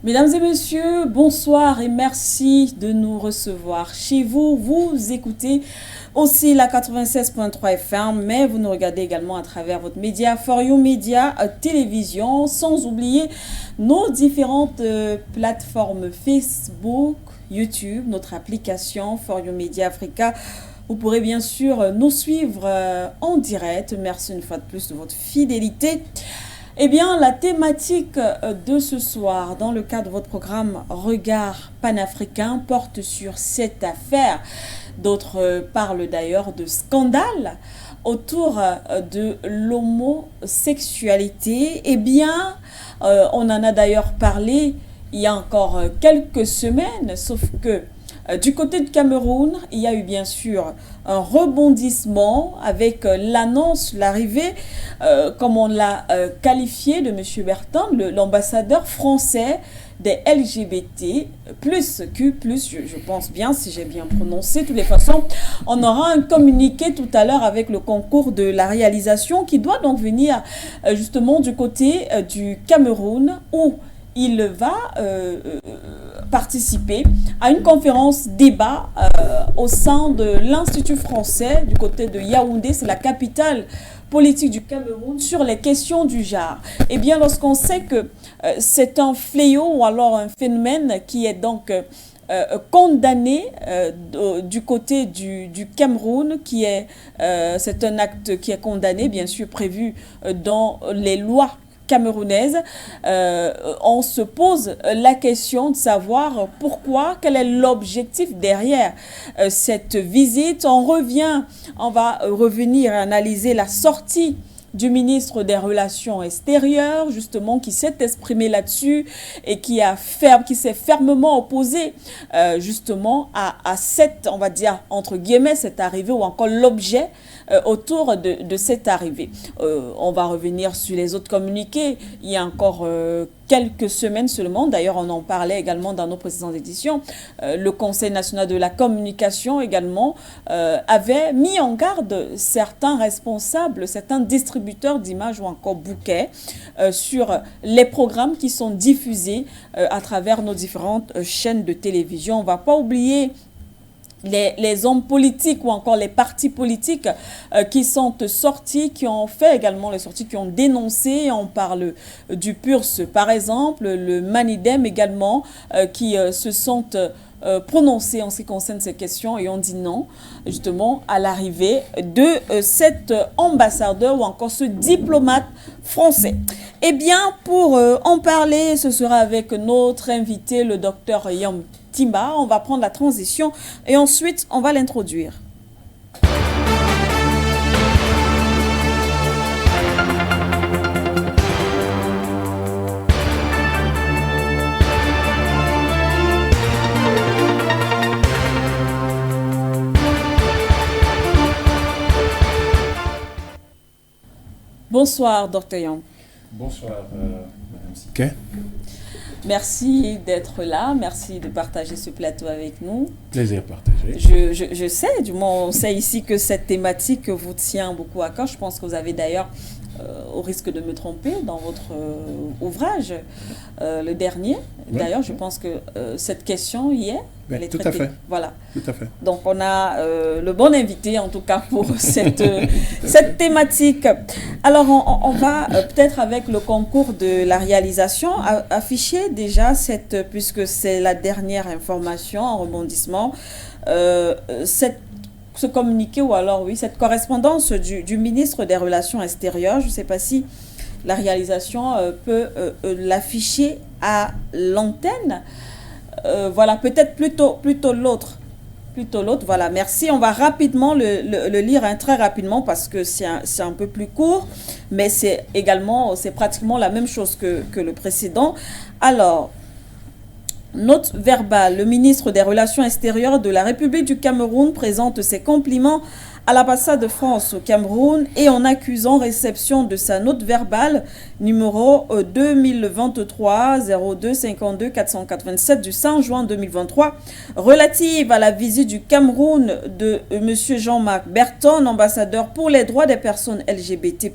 Mesdames et messieurs, bonsoir et merci de nous recevoir chez vous. Vous écoutez aussi la 96.3 FM, mais vous nous regardez également à travers votre média, For You Media Télévision, sans oublier nos différentes plateformes Facebook, YouTube, notre application For You Media Africa. Vous pourrez bien sûr nous suivre en direct. Merci une fois de plus de votre fidélité. Eh bien, la thématique de ce soir, dans le cadre de votre programme Regard panafricain, porte sur cette affaire. D'autres parlent d'ailleurs de scandale autour de l'homosexualité. Eh bien, on en a d'ailleurs parlé il y a encore quelques semaines, sauf que du côté du Cameroun, il y a eu bien sûr un rebondissement avec l'annonce, l'arrivée, comme on l'a qualifié, de M. Bertin, l'ambassadeur français des LGBT, plus Q, je pense bien, si j'ai bien prononcé. De toutes les façons, on aura un communiqué tout à l'heure avec le concours de la réalisation qui doit donc venir justement du côté du Cameroun, où il va participer à une conférence débat au sein de l'Institut français du côté de Yaoundé, c'est la capitale politique du Cameroun, sur les questions du genre. Eh bien, lorsqu'on sait que c'est un fléau ou alors un phénomène qui est donc condamné du côté du Cameroun, c'est un acte qui est condamné, bien sûr prévu dans les lois camerounaise, on se pose la question de savoir pourquoi, quel est l'objectif derrière cette visite. On va revenir analyser la sortie du ministre des Relations extérieures, justement, qui s'est exprimé là-dessus et qui s'est fermement opposé, justement, à cette, on va dire, entre guillemets, cette arrivée ou encore l'objet autour de cette arrivée. On va revenir sur les autres communiqués. Il y a encore quelques semaines seulement, d'ailleurs on en parlait également dans nos précédentes éditions, le Conseil national de la communication également avait mis en garde certains responsables, certains distributeurs d'images ou encore bouquets sur les programmes qui sont diffusés à travers nos différentes chaînes de télévision. On ne va pas oublier les hommes politiques ou encore les partis politiques qui sont sortis, qui ont fait également les sorties, qui ont dénoncé. On parle du PURS par exemple, le Manidem également, qui se sont prononcés en ce qui concerne ces questions et ont dit non justement à l'arrivée de cet ambassadeur ou encore ce diplomate français. Eh bien, pour en parler, ce sera avec notre invité, le docteur Yom Timba. On va prendre la transition et ensuite on va l'introduire. Bonsoir, Dr. Young. Bonsoir, Madame Siquet. Merci d'être là, merci de partager ce plateau avec nous. Plaisir partagé. Je sais, du moins on sait ici que cette thématique vous tient beaucoup à cœur. Je pense que vous avez d'ailleurs, au risque de me tromper, dans votre ouvrage, le dernier. Oui. D'ailleurs, je pense que cette question y est. Oui, elle est tout traitée. À fait. Voilà. Tout à fait. Donc, on a le bon invité, en tout cas, pour cette thématique. Alors, on va peut-être, avec le concours de la réalisation, afficher déjà puisque c'est la dernière information en rebondissement, ce communiqué ou alors, oui, cette correspondance du ministre des Relations extérieures. Je ne sais pas si la réalisation peut l'afficher à l'antenne. Voilà, peut-être plutôt l'autre. Voilà, merci. On va rapidement le lire, hein, très rapidement, parce que c'est un peu plus court, mais c'est pratiquement la même chose que le précédent. Alors, note verbale. Le ministre des Relations extérieures de la République du Cameroun présente ses compliments à l'ambassade de France au Cameroun et en accusant réception de sa note verbale numéro 2023-02-52-487 du 5 juin 2023 relative à la visite du Cameroun de M. Jean-Marc Berton, ambassadeur pour les droits des personnes LGBT+,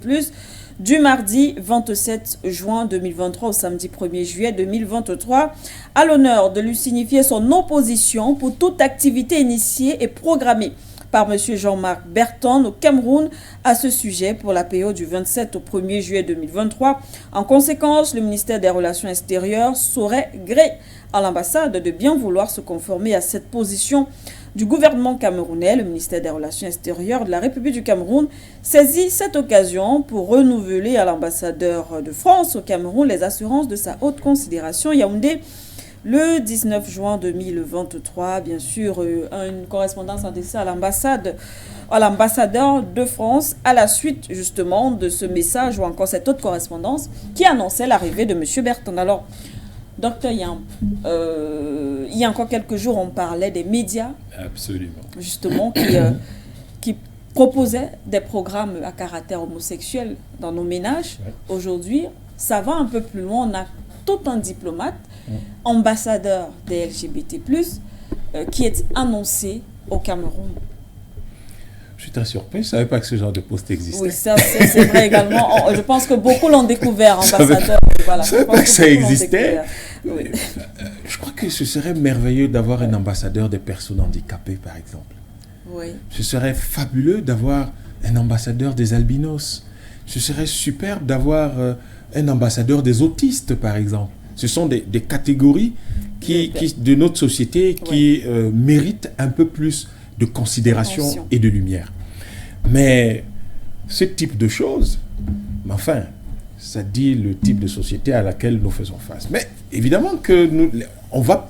du mardi 27 juin 2023 au samedi 1er juillet 2023, à l'honneur de lui signifier son opposition pour toute activité initiée et programmée par M. Jean-Marc Berton au Cameroun à ce sujet pour la période du 27 au 1er juillet 2023. En conséquence, le ministère des Relations extérieures saurait gré à l'ambassade de bien vouloir se conformer à cette position du gouvernement camerounais. Le ministère des Relations extérieures de la République du Cameroun saisit cette occasion pour renouveler à l'ambassadeur de France au Cameroun les assurances de sa haute considération. Yaoundé, le 19 juin 2023, bien sûr, une correspondance adressée à l'ambassadeur de France à la suite justement de ce message ou encore cette autre correspondance qui annonçait l'arrivée de M. Berton. Alors, Docteur Yamb, il y a encore quelques jours, on parlait des médias. Absolument. Justement, qui proposaient des programmes à caractère homosexuel dans nos ménages. Ouais. Aujourd'hui, ça va un peu plus loin. On a tout un diplomate, ambassadeur des LGBT+, qui est annoncé au Cameroun. Je suis très surpris, je ne savais pas que ce genre de poste existait. Oui, ça c'est vrai également. Je pense que beaucoup l'ont découvert, ambassadeur. Voilà, je ne savais pas que ça existait. Oui. Je crois que ce serait merveilleux d'avoir un ambassadeur des personnes handicapées, par exemple. Oui. Ce serait fabuleux d'avoir un ambassadeur des albinos. Ce serait superbe d'avoir un ambassadeur des autistes, par exemple. Ce sont des catégories de notre société qui méritent un peu plus de considération et de lumière. Mais ce type de choses, enfin, ça dit le type de société à laquelle nous faisons face. Mais évidemment que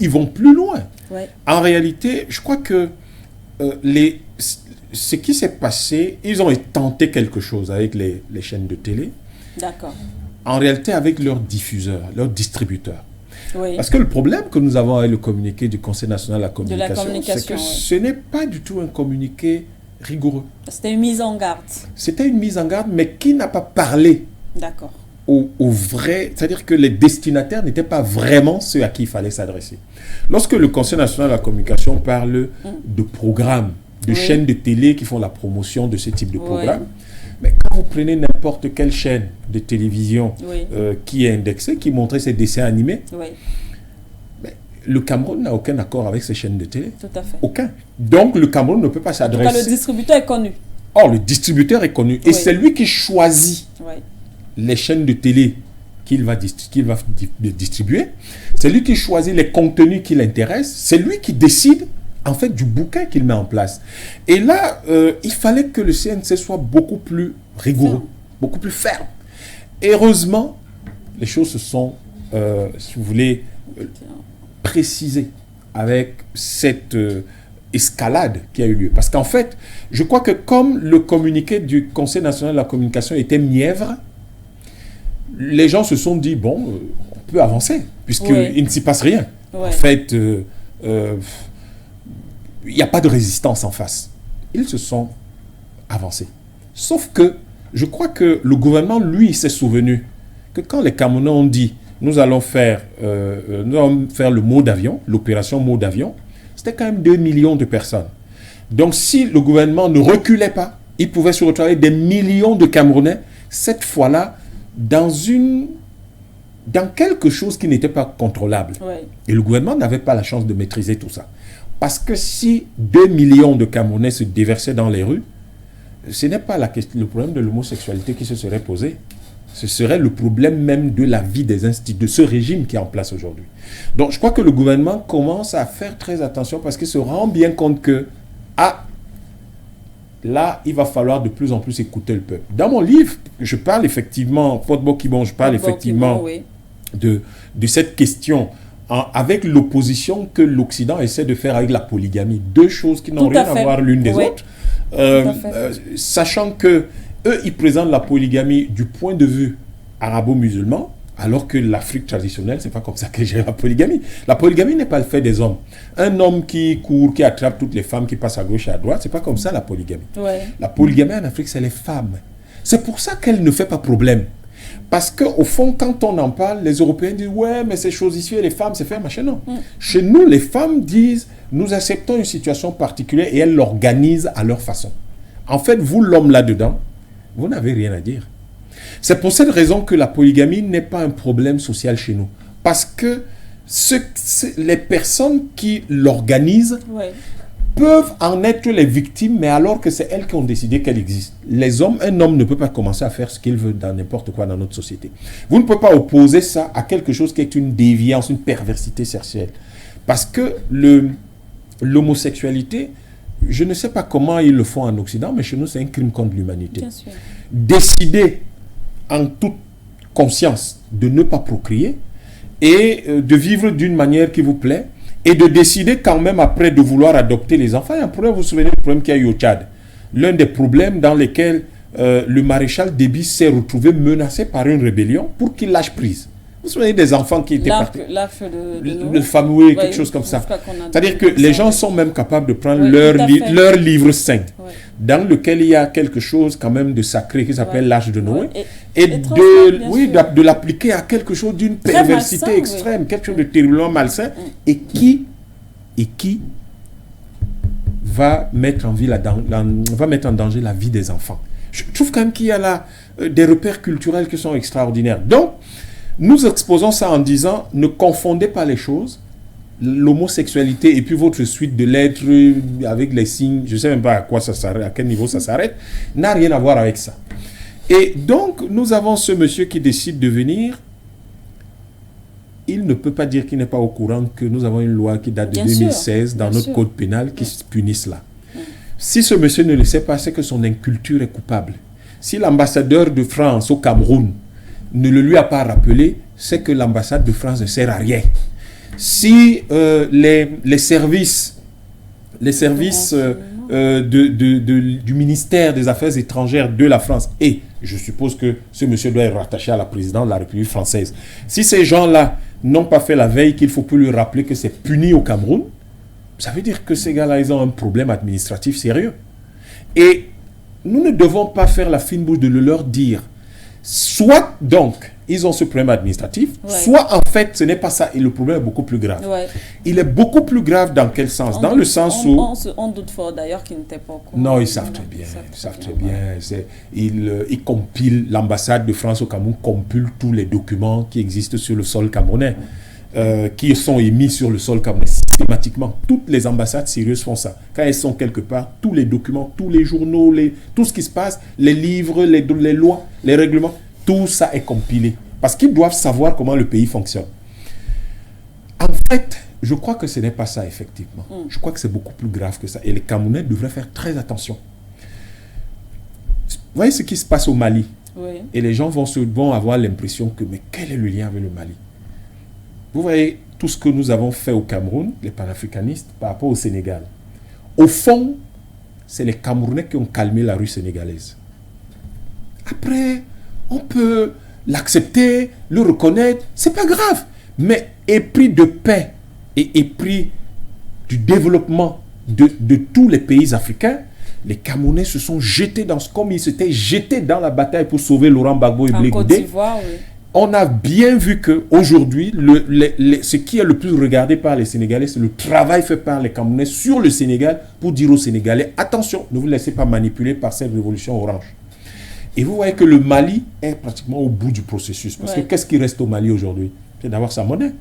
ils vont plus loin. Ouais. En réalité, je crois que ce qui s'est passé, ils ont tenté quelque chose avec les chaînes de télé. D'accord. En réalité, avec leurs diffuseurs, leurs distributeurs. Oui. Parce que le problème que nous avons avec le communiqué du Conseil national de la communication, c'est que ce n'est pas du tout un communiqué rigoureux. C'était une mise en garde. C'était une mise en garde, mais qui n'a pas parlé aux vrais... C'est-à-dire que les destinataires n'étaient pas vraiment ceux à qui il fallait s'adresser. Lorsque le Conseil national de la communication parle de programmes, de chaînes de télé qui font la promotion de ce type de programmes, mais quand vous prenez n'importe quelle chaîne de télévision qui est indexée, qui montrait ses dessins animés, mais le Cameroun n'a aucun accord avec ces chaînes de télé. Tout à fait. Aucun. Donc le Cameroun ne peut pas s'adresser. En tout cas, le distributeur est connu. Or, le distributeur est connu. Et c'est lui qui choisit les chaînes de télé qu'il va distribuer. C'est lui qui choisit les contenus qui l'intéressent. C'est lui qui décide en fait du bouquin qu'il met en place. Et là, il fallait que le CNC soit beaucoup plus rigoureux, beaucoup plus ferme. Et heureusement, les choses se sont, si vous voulez, précisées avec cette escalade qui a eu lieu. Parce qu'en fait, je crois que comme le communiqué du Conseil national de la communication était mièvre, les gens se sont dit, bon, on peut avancer, puisqu'il ne s'y passe rien. En fait, il n'y a pas de résistance en face. Ils se sont avancés. Sauf que, je crois que le gouvernement, lui, s'est souvenu que quand les Camerounais ont dit nous allons faire le mot d'avion, l'opération mot d'avion, c'était quand même 2 millions de personnes. Donc, si le gouvernement ne reculait pas, il pouvait se retrouver des millions de Camerounais, cette fois-là, dans quelque chose qui n'était pas contrôlable. Et le gouvernement n'avait pas la chance de maîtriser tout ça. Parce que si 2 millions de Camerounais se déversaient dans les rues, ce n'est pas le problème de l'homosexualité qui se serait posé. Ce serait le problème même de la vie de ce régime qui est en place aujourd'hui. Donc, je crois que le gouvernement commence à faire très attention parce qu'il se rend bien compte que, là, il va falloir de plus en plus écouter le peuple. Dans mon livre, je parle effectivement, de cette question avec l'opposition que l'Occident essaie de faire avec la polygamie. Deux choses qui n'ont rien à voir l'une des autres. Sachant que eux, ils présentent la polygamie du point de vue arabo-musulman, Alors que l'Afrique traditionnelle, c'est pas comme ça que gère la polygamie. La polygamie n'est pas le fait des hommes. Un homme qui court, qui attrape toutes les femmes, qui passent à gauche et à droite, c'est pas comme ça la polygamie. Ouais. La polygamie en Afrique, c'est les femmes. C'est pour ça qu'elle ne fait pas problème. Parce qu'au fond, quand on en parle, les Européens disent « Ouais, mais ces choses ici, les femmes, c'est faire machin. » Non. Chez nous, les femmes disent « Nous acceptons une situation particulière et elles l'organisent à leur façon. » En fait, vous, l'homme là-dedans, vous n'avez rien à dire. C'est pour cette raison que la polygamie n'est pas un problème social chez nous. Parce que les personnes qui l'organisent peuvent en être les victimes, mais alors que c'est elles qui ont décidé qu'elle existe. Un homme ne peut pas commencer à faire ce qu'il veut dans n'importe quoi dans notre société. Vous ne pouvez pas opposer ça à quelque chose qui est une déviance, une perversité sexuelle. Parce que l'homosexualité, je ne sais pas comment ils le font en Occident, mais chez nous, c'est un crime contre l'humanité. Bien sûr. Décider en toute conscience de ne pas procréer et de vivre d'une manière qui vous plaît, et de décider quand même après de vouloir adopter les enfants. Il y a un problème, vous vous souvenez du problème qu'il y a eu au Tchad. L'un des problèmes dans lesquels le maréchal Déby s'est retrouvé menacé par une rébellion pour qu'il lâche prise. Vous vous souvenez des enfants qui étaient partis? L'arc de le fameux, quelque chose comme ça. C'est-à-dire que les gens sont même capables de prendre leur livre saint, dans lequel il y a quelque chose quand même de sacré qui s'appelle l'Arche de Noé, et de l'appliquer à quelque chose d'une perversité malsain, extrême, quelque chose de terriblement malsain, et qui va mettre en danger la vie des enfants. Je trouve quand même qu'il y a là des repères culturels qui sont extraordinaires. Donc, nous exposons ça en disant, ne confondez pas les choses, l'homosexualité et puis votre suite de lettres avec les signes, je ne sais même pas à quoi ça s'arrête, à quel niveau ça s'arrête, n'a rien à voir avec ça. Et donc, nous avons ce monsieur qui décide de venir. Il ne peut pas dire qu'il n'est pas au courant que nous avons une loi qui date de 2016 dans notre code pénal qui punit cela. Si ce monsieur ne le sait pas, c'est que son inculture est coupable. Si l'ambassadeur de France au Cameroun ne le lui a pas rappelé, c'est que l'ambassade de France ne sert à rien. Si les services du ministère des Affaires étrangères de la France, et je suppose que ce monsieur doit être rattaché à la présidence de la République française, si ces gens-là n'ont pas fait la veille qu'il faut plus lui rappeler que c'est puni au Cameroun, ça veut dire que ces gars-là, ils ont un problème administratif sérieux. Et nous ne devons pas faire la fine bouche de le leur dire. Soit donc, ils ont ce problème administratif, soit en fait, ce n'est pas ça et le problème est beaucoup plus grave. Il est beaucoup plus grave dans quel sens? Dans le sens où... On doute fort d'ailleurs qu'ils n'étaient pas au courant. Non, ils savent très bien. Ils savent très bien. Ils compilent, l'ambassade de France au Cameroun compile tous les documents qui existent sur le sol camerounais, qui sont émis sur le sol camerounais systématiquement. Toutes les ambassades sérieuses font ça. Quand elles sont quelque part, tous les documents, tous les journaux, tout ce qui se passe, les livres, les lois, les règlements, tout ça est compilé. Parce qu'ils doivent savoir comment le pays fonctionne. En fait, je crois que ce n'est pas ça, effectivement. Je crois que c'est beaucoup plus grave que ça. Et les Camerounais devraient faire très attention. Vous voyez ce qui se passe au Mali? Et les gens vont avoir l'impression que, mais quel est le lien avec le Mali? Vous voyez tout ce que nous avons fait au Cameroun, les panafricanistes, par rapport au Sénégal. Au fond, c'est les Camerounais qui ont calmé la rue sénégalaise. Après, on peut l'accepter, le reconnaître, c'est pas grave. Mais épris de paix et épris du développement de tous les pays africains, les Camerounais se sont jetés comme ils s'étaient jetés dans la bataille pour sauver Laurent Gbagbo et Blé Goudé. On a bien vu qu'aujourd'hui, ce qui est le plus regardé par les Sénégalais, c'est le travail fait par les Camerounais sur le Sénégal pour dire aux Sénégalais, attention, ne vous laissez pas manipuler par cette révolution orange. Et vous voyez que le Mali est pratiquement au bout du processus. Parce que qu'est-ce qui reste au Mali aujourd'hui? C'est d'avoir sa monnaie.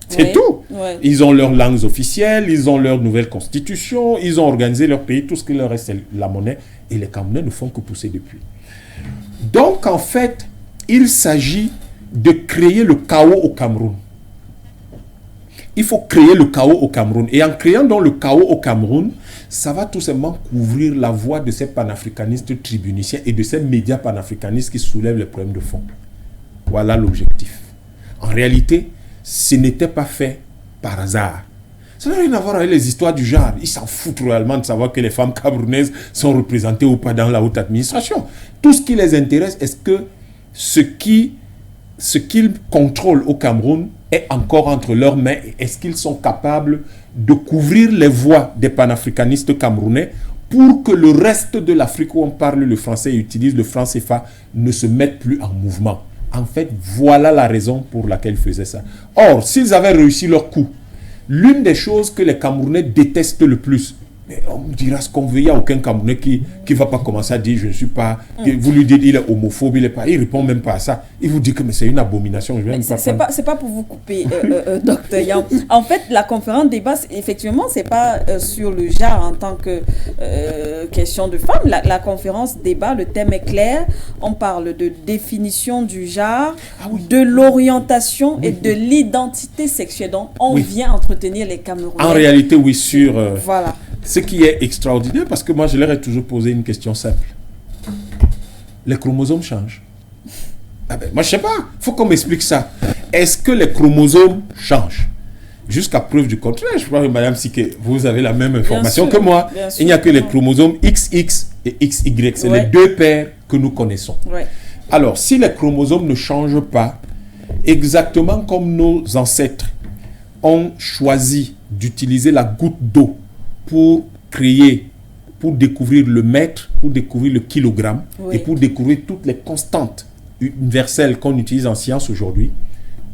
C'est tout. Ils ont leurs langues officielles, ils ont leur nouvelle constitution, ils ont organisé leur pays, tout ce qui leur reste, c'est la monnaie. Et les Camerounais ne font que pousser depuis. Donc, en fait, il s'agit de créer le chaos au Cameroun. Il faut créer le chaos au Cameroun. Et en créant donc le chaos au Cameroun, ça va tout simplement couvrir la voie de ces panafricanistes tribuniciens et de ces médias panafricanistes qui soulèvent les problèmes de fond. Voilà l'objectif. En réalité, ce n'était pas fait par hasard. Ça n'a rien à voir avec les histoires du genre. Ils s'en foutent réellement de savoir que les femmes camerounaises sont représentées ou pas dans la haute administration. Tout ce qui les intéresse, est-ce que ce qui ce qu'ils contrôlent au Cameroun est encore entre leurs mains. Est-ce qu'ils sont capables de couvrir les voies des panafricanistes camerounais pour que le reste de l'Afrique où on parle le français et utilise le franc CFA ne se mette plus en mouvement? En fait, voilà la raison pour laquelle ils faisaient ça. Or, s'ils avaient réussi leur coup, l'une des choses que les Camerounais détestent le plus, mais on me dira ce qu'on veut, il n'y a aucun Camerounais qui ne va pas commencer à dire je ne suis pas... Vous lui dites il est homophobe, il ne répond même pas à ça. Il vous dit que c'est une abomination. C'est pas pour vous couper, docteur Yang. En fait, la conférence débat, effectivement, ce n'est pas sur le genre en tant que question de femme. La conférence débat, le thème est clair. On parle de définition du genre, de l'orientation et de l'identité sexuelle. Donc, on vient entretenir les Camerounais. En réalité, oui, sur... voilà. Ce qui est extraordinaire, parce que moi, je leur ai toujours posé une question simple. Les chromosomes changent. Ah ben, moi, je ne sais pas. Il faut qu'on m'explique ça. Est-ce que les chromosomes changent? Jusqu'à preuve du contraire, je crois que Madame Siké, vous avez la même information que moi. Il n'y a que les chromosomes XX et XY. C'est les deux paires que nous connaissons. Ouais. Alors, si les chromosomes ne changent pas, exactement comme nos ancêtres ont choisi d'utiliser la goutte d'eau pour créer, pour découvrir le mètre, pour découvrir le kilogramme et pour découvrir toutes les constantes universelles qu'on utilise en science aujourd'hui,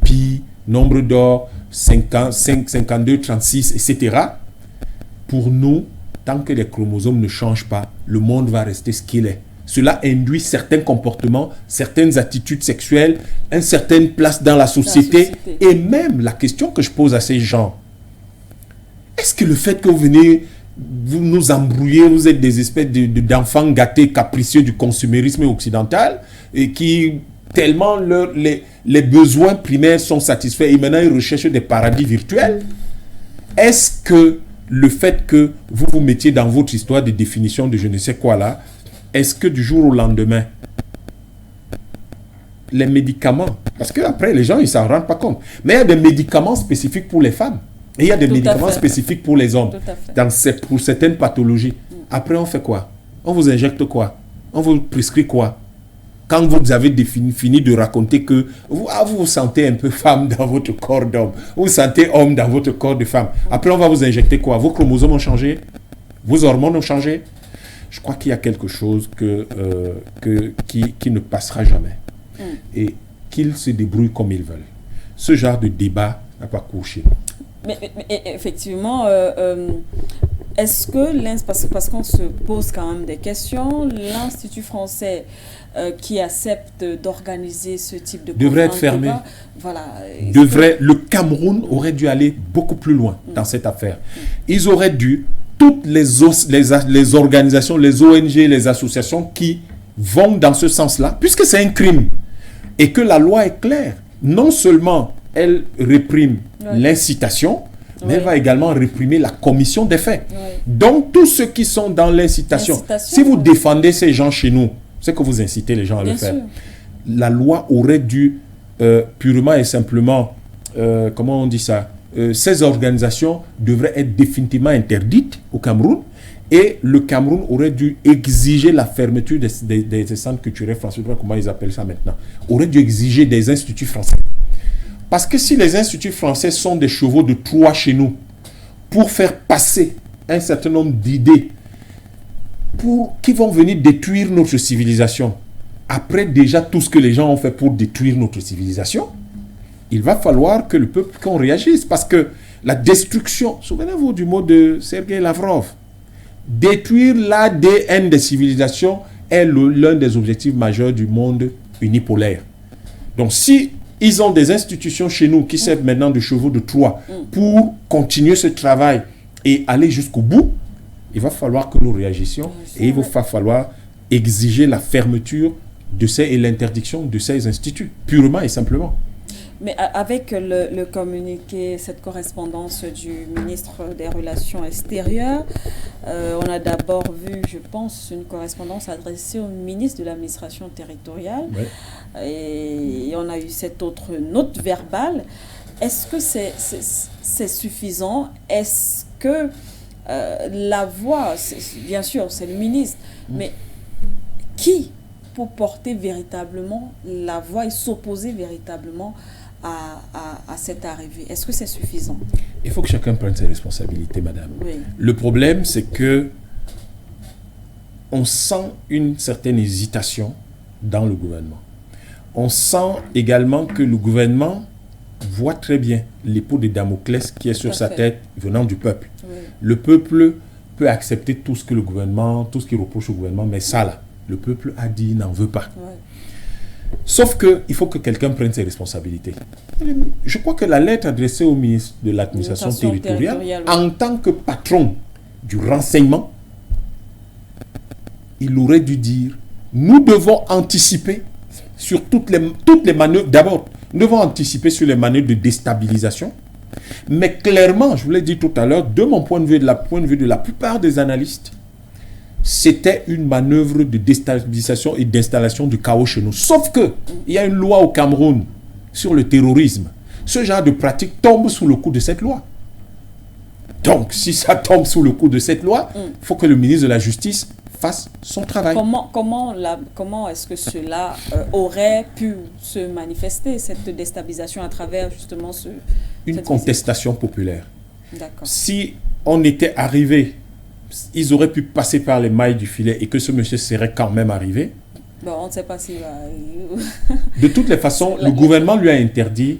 pi, nombre d'or, 50, 5, 52, 36, etc. Pour nous, tant que les chromosomes ne changent pas, le monde va rester ce qu'il est. Cela induit certains comportements, certaines attitudes sexuelles, une certaine place dans la société. Et même la question que je pose à ces gens, est-ce que le fait que vous venez, vous nous embrouillez, vous êtes des espèces d'enfants gâtés, capricieux du consumérisme occidental, et qui, tellement les besoins primaires sont satisfaits, et maintenant ils recherchent des paradis virtuels? Est-ce que le fait que vous vous mettiez dans votre histoire de définition de je ne sais quoi là, est-ce que du jour au lendemain, les médicaments, parce qu'après les gens ils ne s'en rendent pas compte, mais il y a des médicaments spécifiques pour les femmes, et il y a des médicaments spécifiques pour les hommes, pour certaines pathologies. Après, on fait quoi? On vous injecte quoi? On vous prescrit quoi? Quand vous avez fini de raconter que vous vous sentez un peu femme dans votre corps d'homme, vous vous sentez homme dans votre corps de femme. Après, on va vous injecter quoi? Vos chromosomes ont changé? Vos hormones ont changé? Je crois qu'il y a quelque chose qui ne passera jamais. Et qu'ils se débrouillent comme ils veulent. Ce genre de débat n'a pas cours chez nous. Mais effectivement, est-ce que, parce qu'on se pose quand même des questions, l'Institut français qui accepte d'organiser ce type de devrait être fermé. Voilà. Le Cameroun aurait dû aller beaucoup plus loin dans cette affaire. Ils auraient dû, toutes les organisations, les ONG, les associations qui vont dans ce sens-là, puisque c'est un crime, et que la loi est claire, non seulement elle réprime l'incitation, mais elle va également réprimer la commission des faits. Donc, tous ceux qui sont dans l'incitation, si vous défendez ces gens chez nous, c'est que vous incitez les gens à le faire. La loi aurait dû purement et simplement, comment on dit ça, ces organisations devraient être définitivement interdites au Cameroun, et le Cameroun aurait dû exiger la fermeture des centres culturels français, je ne sais pas comment ils appellent ça maintenant, aurait dû exiger des instituts français. Parce que si les instituts français sont des chevaux de Troie chez nous, pour faire passer un certain nombre d'idées qui vont venir détruire notre civilisation, après déjà tout ce que les gens ont fait pour détruire notre civilisation, il va falloir que le peuple qu'on réagisse. Parce que la destruction, souvenez-vous du mot de Sergei Lavrov, détruire l'ADN des civilisations est l'un des objectifs majeurs du monde unipolaire. Donc si ils ont des institutions chez nous qui servent maintenant de chevaux de Troie pour continuer ce travail et aller jusqu'au bout, il va falloir que nous réagissions et il va falloir exiger la fermeture et l'interdiction de ces instituts, purement et simplement. Mais avec le communiqué, cette correspondance du ministre des Relations extérieures, on a d'abord vu, je pense, une correspondance adressée au ministre de l'administration territoriale. Et on a eu cette autre note verbale. Est-ce que c'est suffisant? Est-ce que la voix, bien sûr, c'est le ministre, mais qui pour porter véritablement la voix et s'opposer véritablement à cette arrivée? Est-ce que c'est suffisant? Il faut que chacun prenne ses responsabilités, madame. Oui. Le problème, c'est que on sent une certaine hésitation dans le gouvernement. On sent également que le gouvernement voit très bien l'épée de Damoclès qui est sur sa tête venant du peuple. Oui. Le peuple peut accepter tout ce que le gouvernement, tout ce qu'il reproche au gouvernement, mais ça là, le peuple a dit n'en veut pas. Oui. Sauf qu'il faut que quelqu'un prenne ses responsabilités. Je crois que la lettre adressée au ministre de l'administration territoriale, en tant que patron du renseignement, il aurait dû dire, nous devons anticiper sur toutes les manœuvres. D'abord, nous devons anticiper sur les manœuvres de déstabilisation. Mais clairement, je vous l'ai dit tout à l'heure, de mon point de vue et de la point de vue de la plupart des analystes, c'était une manœuvre de déstabilisation et d'installation du chaos chez nous. Sauf que il y a une loi au Cameroun sur le terrorisme. Ce genre de pratique tombe sous le coup de cette loi. Donc, si ça tombe sous le coup de cette loi, il faut que le ministre de la Justice fasse son travail. Comment est-ce que cela aurait pu se manifester, cette déstabilisation, à travers justement une contestation populaire. D'accord. Si on était arrivé, ils auraient pu passer par les mailles du filet et que ce monsieur serait quand même arrivé. Bon, on ne sait pas s'il va... De toutes les façons, le gouvernement lui a interdit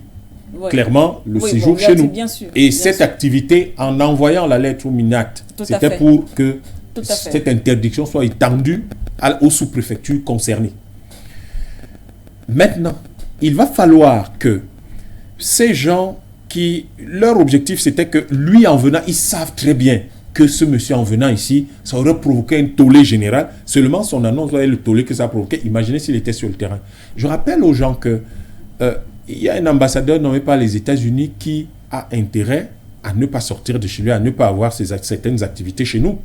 clairement le séjour chez nous. Bien sûr, et cette activité, en envoyant la lettre au MINAT, c'était pour que cette interdiction soit étendue aux sous-préfectures concernées. Maintenant, il va falloir que ces gens leur objectif c'était que lui en venant, ils savent très bien que ce monsieur en venant ici, ça aurait provoqué un tollé général. Seulement son annonce, le tollé que ça a provoqué, imaginez s'il était sur le terrain. Je rappelle aux gens que il y a un ambassadeur nommé par les États-Unis qui a intérêt à ne pas sortir de chez lui, à ne pas avoir certaines activités chez nous.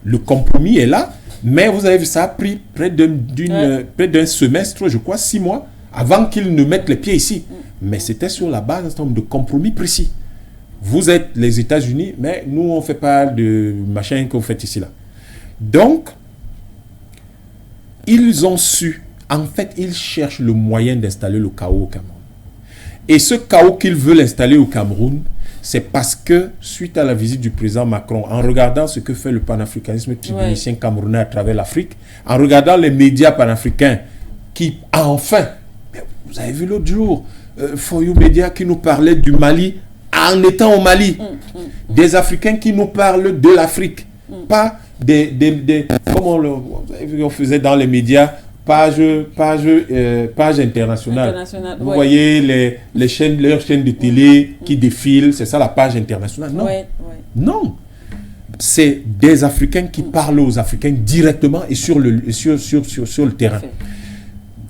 Le compromis est là, mais vous avez vu, ça a pris près d'un semestre, je crois, 6 mois, avant qu'ils ne mettent les pieds ici. Mais c'était sur la base d'un certain nombre de compromis précis. Vous êtes les États-Unis, mais nous, on ne fait pas de machin que vous faites ici, là. Donc, ils ont su, en fait, ils cherchent le moyen d'installer le chaos au Cameroun. Et ce chaos qu'ils veulent installer au Cameroun, c'est parce que, suite à la visite du président Macron, en regardant ce que fait le panafricanisme tunisien camerounais à travers l'Afrique, en regardant les médias panafricains qui, enfin, vous avez vu l'autre jour, For You Media qui nous parlait du Mali en étant au Mali. Des Africains qui nous parlent de l'Afrique. Pas comme on faisait dans les médias, page internationale. Vous voyez leurs chaînes de télé qui défilent, c'est ça la page internationale. Non. Non. C'est des Africains qui parlent aux Africains directement et sur le terrain.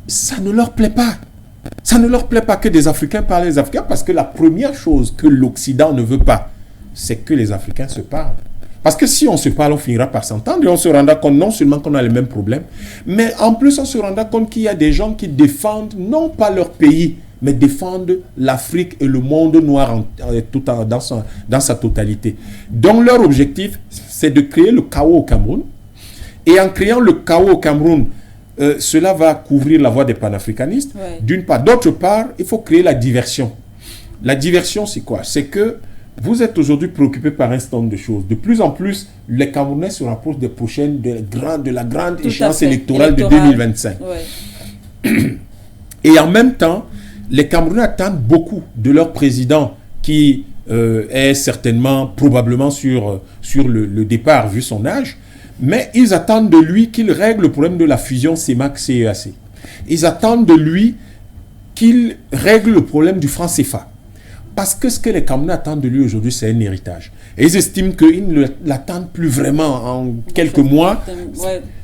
Ça ne leur plaît pas. Ça ne leur plaît pas que des Africains parlent les Africains parce que la première chose que l'Occident ne veut pas, c'est que les Africains se parlent. Parce que si on se parle, on finira par s'entendre et on se rendra compte non seulement qu'on a les mêmes problèmes, mais en plus on se rendra compte qu'il y a des gens qui défendent non pas leur pays, mais défendent l'Afrique et le monde noir dans sa totalité. Donc leur objectif, c'est de créer le chaos au Cameroun. Et en créant le chaos au Cameroun, cela va couvrir la voie des panafricanistes, d'une part. D'autre part, il faut créer la diversion. La diversion, c'est quoi? C'est que vous êtes aujourd'hui préoccupé par un certain nombre de choses. De plus en plus, les Camerounais se rapprochent de la grande échéance électorale de 2025. Et en même temps, les Camerounais attendent beaucoup de leur président qui est certainement, probablement sur le départ, vu son âge. Mais ils attendent de lui qu'il règle le problème de la fusion CEMAC-CEAC. Ils attendent de lui qu'il règle le problème du franc CFA. Parce que ce que les Camerounais attendent de lui aujourd'hui, c'est un héritage. Et ils estiment qu'ils ne l'attendent plus vraiment en quelques mois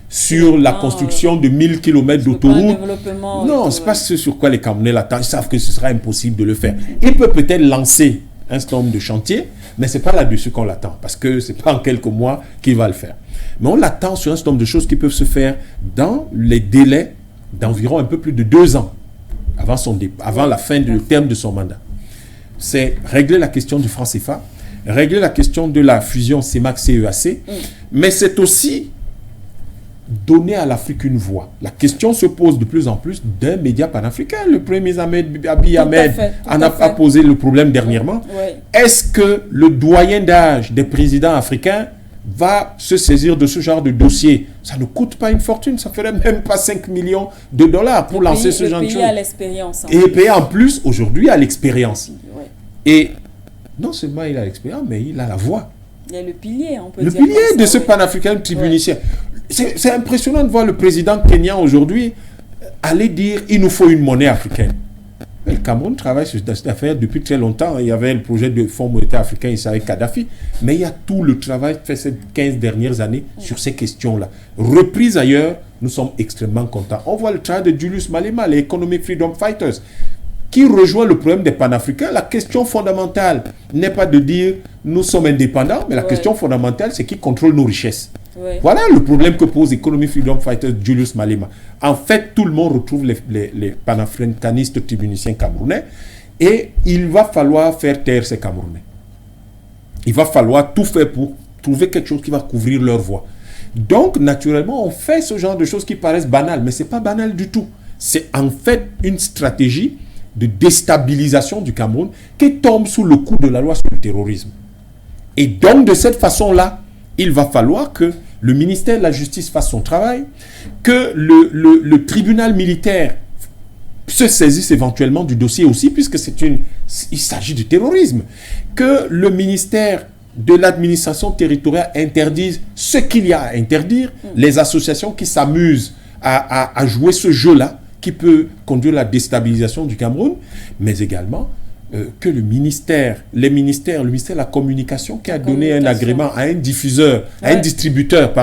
sur la construction de 1000 km d'autoroute. Non, ce n'est pas ce sur quoi les Camerounais l'attendent. Ils savent que ce sera impossible de le faire. Il peut peut-être lancer un certain nombre de chantiers, mais ce n'est pas là-dessus qu'on l'attend. Parce que ce n'est pas en quelques mois qu'il va le faire. Mais on l'attend sur un certain nombre de choses qui peuvent se faire dans les délais d'environ un peu plus de 2 ans avant la fin du terme de son mandat. C'est régler la question du franc CFA, régler la question de la fusion CEMAC-CEAC, mais c'est aussi donner à l'Afrique une voix. La question se pose de plus en plus d'un média panafricain. Le premier ministre Abiy Ahmed a posé le problème dernièrement. Oui. Est-ce que le doyen d'âge des présidents africains va se saisir de ce genre de dossier? Ça ne coûte pas une fortune, ça ferait même pas 5 millions de dollars pour lancer ce genre de choses. Et payer à l'expérience. Et payer en plus, aujourd'hui, à l'expérience. Oui. Et non seulement il a l'expérience, mais il a la voix. Il y a le pilier, on peut le dire. Le pilier de ce panafricain tribunicien. C'est impressionnant de voir le président kenyan aujourd'hui aller dire il nous faut une monnaie africaine. Mais le Cameroun travaille sur cette affaire depuis très longtemps. Il y avait le projet de Fonds monétaire africain ici avec Kadhafi. Mais il y a tout le travail fait ces 15 dernières années sur ces questions-là. Reprise ailleurs, nous sommes extrêmement contents. On voit le travail de Julius Malema, les Economic Freedom Fighters, qui rejoint le problème des panafricains. La question fondamentale n'est pas de dire nous sommes indépendants, mais la question fondamentale, c'est qui contrôle nos richesses. Oui. Voilà le problème que pose Economic Freedom Fighter Julius Malema. En fait, tout le monde retrouve les panafricanistes tribuniciens camerounais et il va falloir faire taire ces Camerounais. Il va falloir tout faire pour trouver quelque chose qui va couvrir leur voix. Donc, naturellement, on fait ce genre de choses qui paraissent banales, mais ce n'est pas banal du tout. C'est en fait une stratégie de déstabilisation du Cameroun qui tombe sous le coup de la loi sur le terrorisme. Et donc, de cette façon-là, il va falloir que le ministère de la Justice fasse son travail, que le tribunal militaire se saisisse éventuellement du dossier aussi, puisque il s'agit de terrorisme, que le ministère de l'administration territoriale interdise ce qu'il y a à interdire, les associations qui s'amusent à jouer ce jeu-là, qui peut conduire à la déstabilisation du Cameroun, mais également que le ministère de la communication qui a donné un agrément à un diffuseur, à un distributeur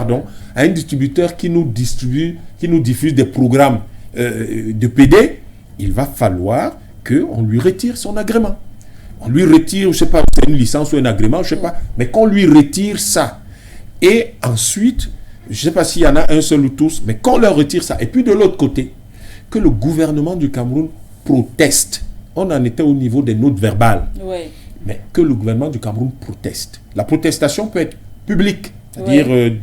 qui nous diffuse des programmes de PD, il va falloir qu'on lui retire son agrément. On lui retire, je ne sais pas, c'est une licence ou un agrément, je ne sais pas, mais qu'on lui retire ça. Et ensuite, je ne sais pas s'il y en a un seul ou tous, mais qu'on leur retire ça. Et puis de l'autre côté, que le gouvernement du Cameroun proteste. On en était au niveau des notes verbales. Oui. Mais que le gouvernement du Cameroun proteste. La protestation peut être publique, c'est-à-dire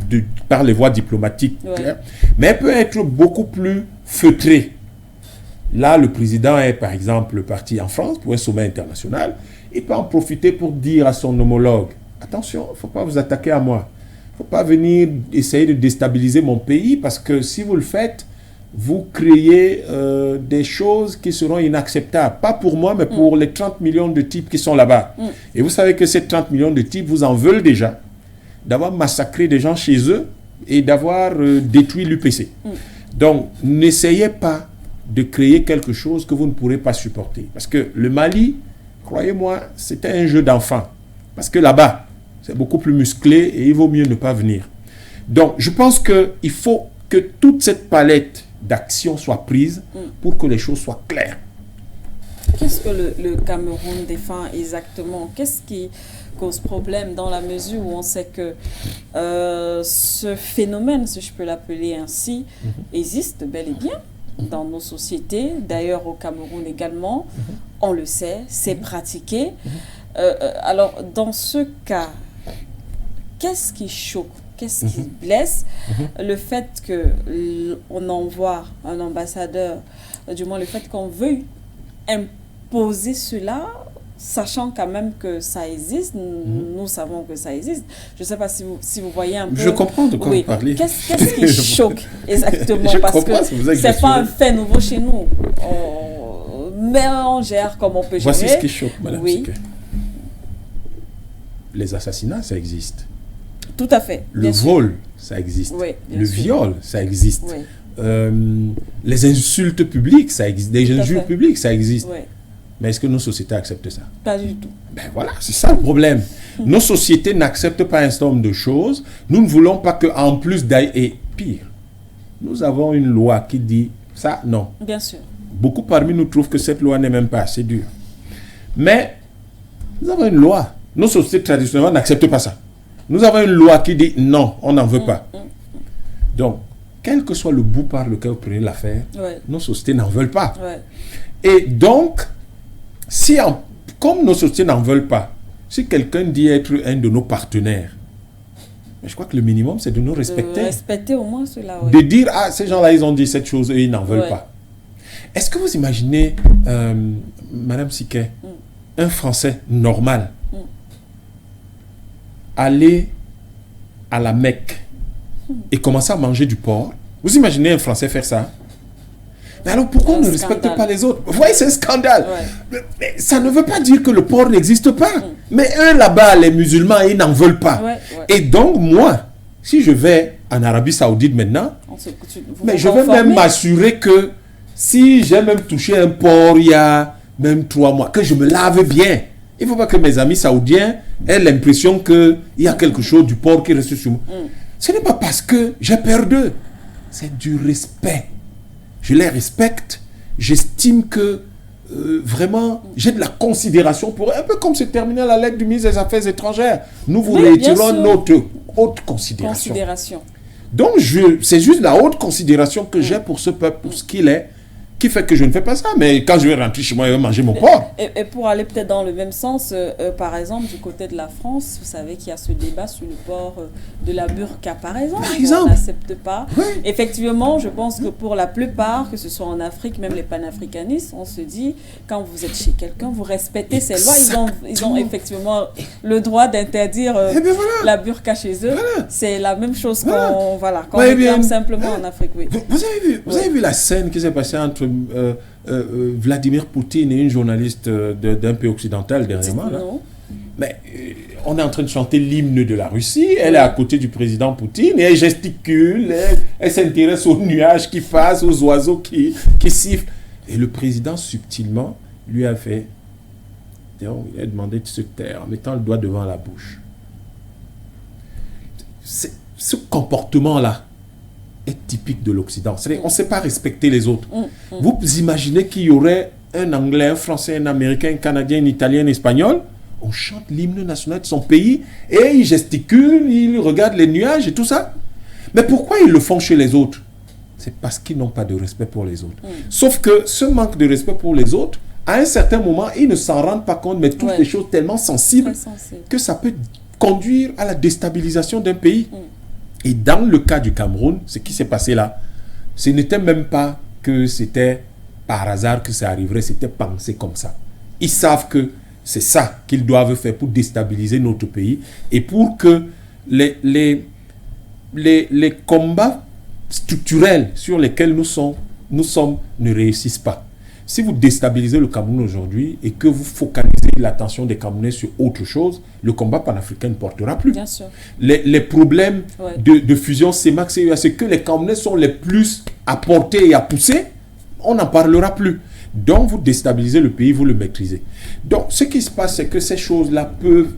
par les voies diplomatiques, claires, mais elle peut être beaucoup plus feutrée. Là, le président est, par exemple, parti en France pour un sommet international. Il peut en profiter pour dire à son homologue, attention, il ne faut pas vous attaquer à moi. Il ne faut pas venir essayer de déstabiliser mon pays, parce que si vous le faites, vous créez des choses qui seront inacceptables. Pas pour moi, mais pour les 30 millions de types qui sont là-bas. Et vous savez que ces 30 millions de types vous en veulent déjà d'avoir massacré des gens chez eux et d'avoir détruit l'UPC. Donc, n'essayez pas de créer quelque chose que vous ne pourrez pas supporter. Parce que le Mali, croyez-moi, c'était un jeu d'enfant. Parce que là-bas, c'est beaucoup plus musclé et il vaut mieux ne pas venir. Donc, je pense qu'il faut que toute cette palette d'action soit prise pour que les choses soient claires. Qu'est-ce que le Cameroun défend exactement? Qu'est-ce qui cause problème dans la mesure où on sait que ce phénomène, si je peux l'appeler ainsi, existe bel et bien dans nos sociétés, d'ailleurs au Cameroun également, on le sait, c'est pratiqué. Alors, dans ce cas, qu'est-ce qui choque? Qu'est-ce qui blesse? Le fait qu'on envoie un ambassadeur, du moins le fait qu'on veuille imposer cela, sachant quand même que ça existe, nous savons que ça existe. Je ne sais pas si vous voyez un peu... Je comprends de quoi vous parlez. Qu'est-ce qui choque exactement? Parce que ce n'est pas un fait nouveau chez nous. Mais on gère comme on peut gérer. Voici ce qui choque, madame. Oui. Les assassinats, ça existe. Tout à fait. Le vol, ça existe. Oui, le viol, ça existe. Oui. Les insultes publiques, ça existe. Les injures publiques, ça existe. Oui. Mais est-ce que nos sociétés acceptent ça? Pas du tout. Ben voilà, c'est ça le problème. Nos sociétés n'acceptent pas un certain nombre de choses. Nous ne voulons pas qu'en plus et pire, nous avons une loi qui dit ça, non. Bien sûr. Beaucoup parmi nous trouvent que cette loi n'est même pas assez dure. Mais nous avons une loi. Nos sociétés traditionnellement n'acceptent pas ça. Nous avons une loi qui dit non, on n'en veut pas. Donc, quel que soit le bout par lequel vous prenez l'affaire, nos sociétés n'en veulent pas. Et donc, comme nos sociétés n'en veulent pas, si quelqu'un dit être un de nos partenaires, Mais je crois que le minimum, c'est de nous respecter. De respecter au moins cela, De dire, ah, ces gens-là, ils ont dit cette chose et ils n'en veulent pas. Est-ce que vous imaginez, Madame Siquet, un Français normal aller à la Mecque et commencer à manger du porc? Vous imaginez un Français faire ça? Mais alors pourquoi on ne respecte pas les autres? Vous voyez, c'est un scandale. Mais ça ne veut pas dire que le porc n'existe pas. Mais eux là-bas, les musulmans, ils n'en veulent pas. Et donc moi, si je vais en Arabie Saoudite maintenant, mais je vais même m'assurer que si j'ai même touché un porc il y a même 3 mois, que je me lave bien. Il ne faut pas que mes amis saoudiens aient l'impression qu'il y a quelque chose du porc qui reste sur moi. Ce n'est pas parce que j'ai peur d'eux. C'est du respect. Je les respecte. J'estime que vraiment, j'ai de la considération pour eux. Un peu comme se terminait la lettre du ministre des Affaires étrangères. Nous vous retirons notre haute considération. Donc, c'est juste la haute considération que j'ai pour ce peuple, pour ce qu'il est, qui fait que je ne fais pas ça. Mais quand je vais rentrer chez moi, je vais manger mon porc. Et pour aller peut-être dans le même sens, par exemple, du côté de la France, vous savez qu'il y a ce débat sur le port de la burqa, par exemple. On n'accepte pas. Oui. Effectivement, je pense que pour la plupart, que ce soit en Afrique, même les panafricanistes, on se dit, quand vous êtes chez quelqu'un, vous respectez ces lois. Ils ont effectivement le droit d'interdire la burqa chez eux. C'est la même chose qu'on réclame simplement en Afrique. Oui. Vous avez vu la scène qui s'est passée entre Vladimir Poutine et une journaliste d'un pays occidental dernièrement. Non. Mais on est en train de chanter l'hymne de la Russie. Elle est à côté du président Poutine et elle gesticule, elle s'intéresse aux nuages qui passent, aux oiseaux qui sifflent. Et le président subtilement lui a fait, il a demandé de se taire en mettant le doigt devant la bouche. Ce comportement-là est typique de l'Occident. C'est-à-dire, on ne sait pas respecter les autres. Vous imaginez qu'il y aurait un Anglais, un Français, un Américain, un Canadien, un Italien, un Espagnol, on chante l'hymne national de son pays et ils gesticulent, ils regardent les nuages et tout ça. Mais pourquoi ils le font chez les autres? C'est parce qu'ils n'ont pas de respect pour les autres. Sauf que ce manque de respect pour les autres, à un certain moment, ils ne s'en rendent pas compte, mais toutes des choses tellement sensibles que ça peut conduire à la déstabilisation d'un pays. Et dans le cas du Cameroun, ce qui s'est passé là, ce n'était même pas que c'était par hasard que ça arriverait, c'était pensé comme ça. Ils savent que c'est ça qu'ils doivent faire pour déstabiliser notre pays et pour que les combats structurels sur lesquels nous sommes ne réussissent pas. Si vous déstabilisez le Cameroun aujourd'hui et que vous focalisez l'attention des Camerounais sur autre chose, le combat panafricain ne portera plus. Bien sûr. Les problèmes de fusion CEMAC, c'est que les Camerounais sont les plus à porter et à pousser, on n'en parlera plus. Donc, vous déstabilisez le pays, vous le maîtrisez. Donc, ce qui se passe, c'est que ces choses-là peuvent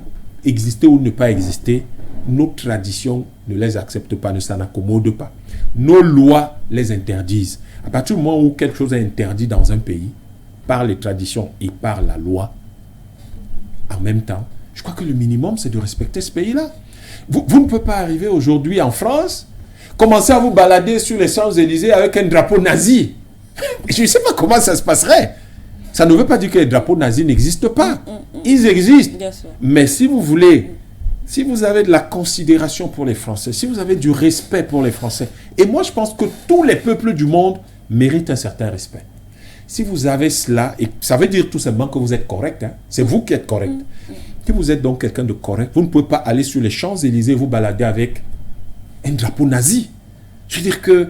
exister ou ne pas exister. Nos traditions ne les acceptent pas, ne s'en accommodent pas. Nos lois les interdisent. À partir du moment où quelque chose est interdit dans un pays, par les traditions et par la loi, en même temps, je crois que le minimum, c'est de respecter ce pays-là. Vous ne pouvez pas arriver aujourd'hui en France, commencer à vous balader sur les Champs-Élysées avec un drapeau nazi. Je ne sais pas comment ça se passerait. Ça ne veut pas dire que les drapeaux nazis n'existent pas. Ils existent. Mais si vous voulez, si vous avez de la considération pour les Français, si vous avez du respect pour les Français, et moi je pense que tous les peuples du monde méritent un certain respect. Si vous avez cela, et ça veut dire tout simplement que vous êtes correct, hein? C'est vous qui êtes correct. Si vous êtes donc quelqu'un de correct, vous ne pouvez pas aller sur les Champs-Élysées et vous balader avec un drapeau nazi. Je veux dire que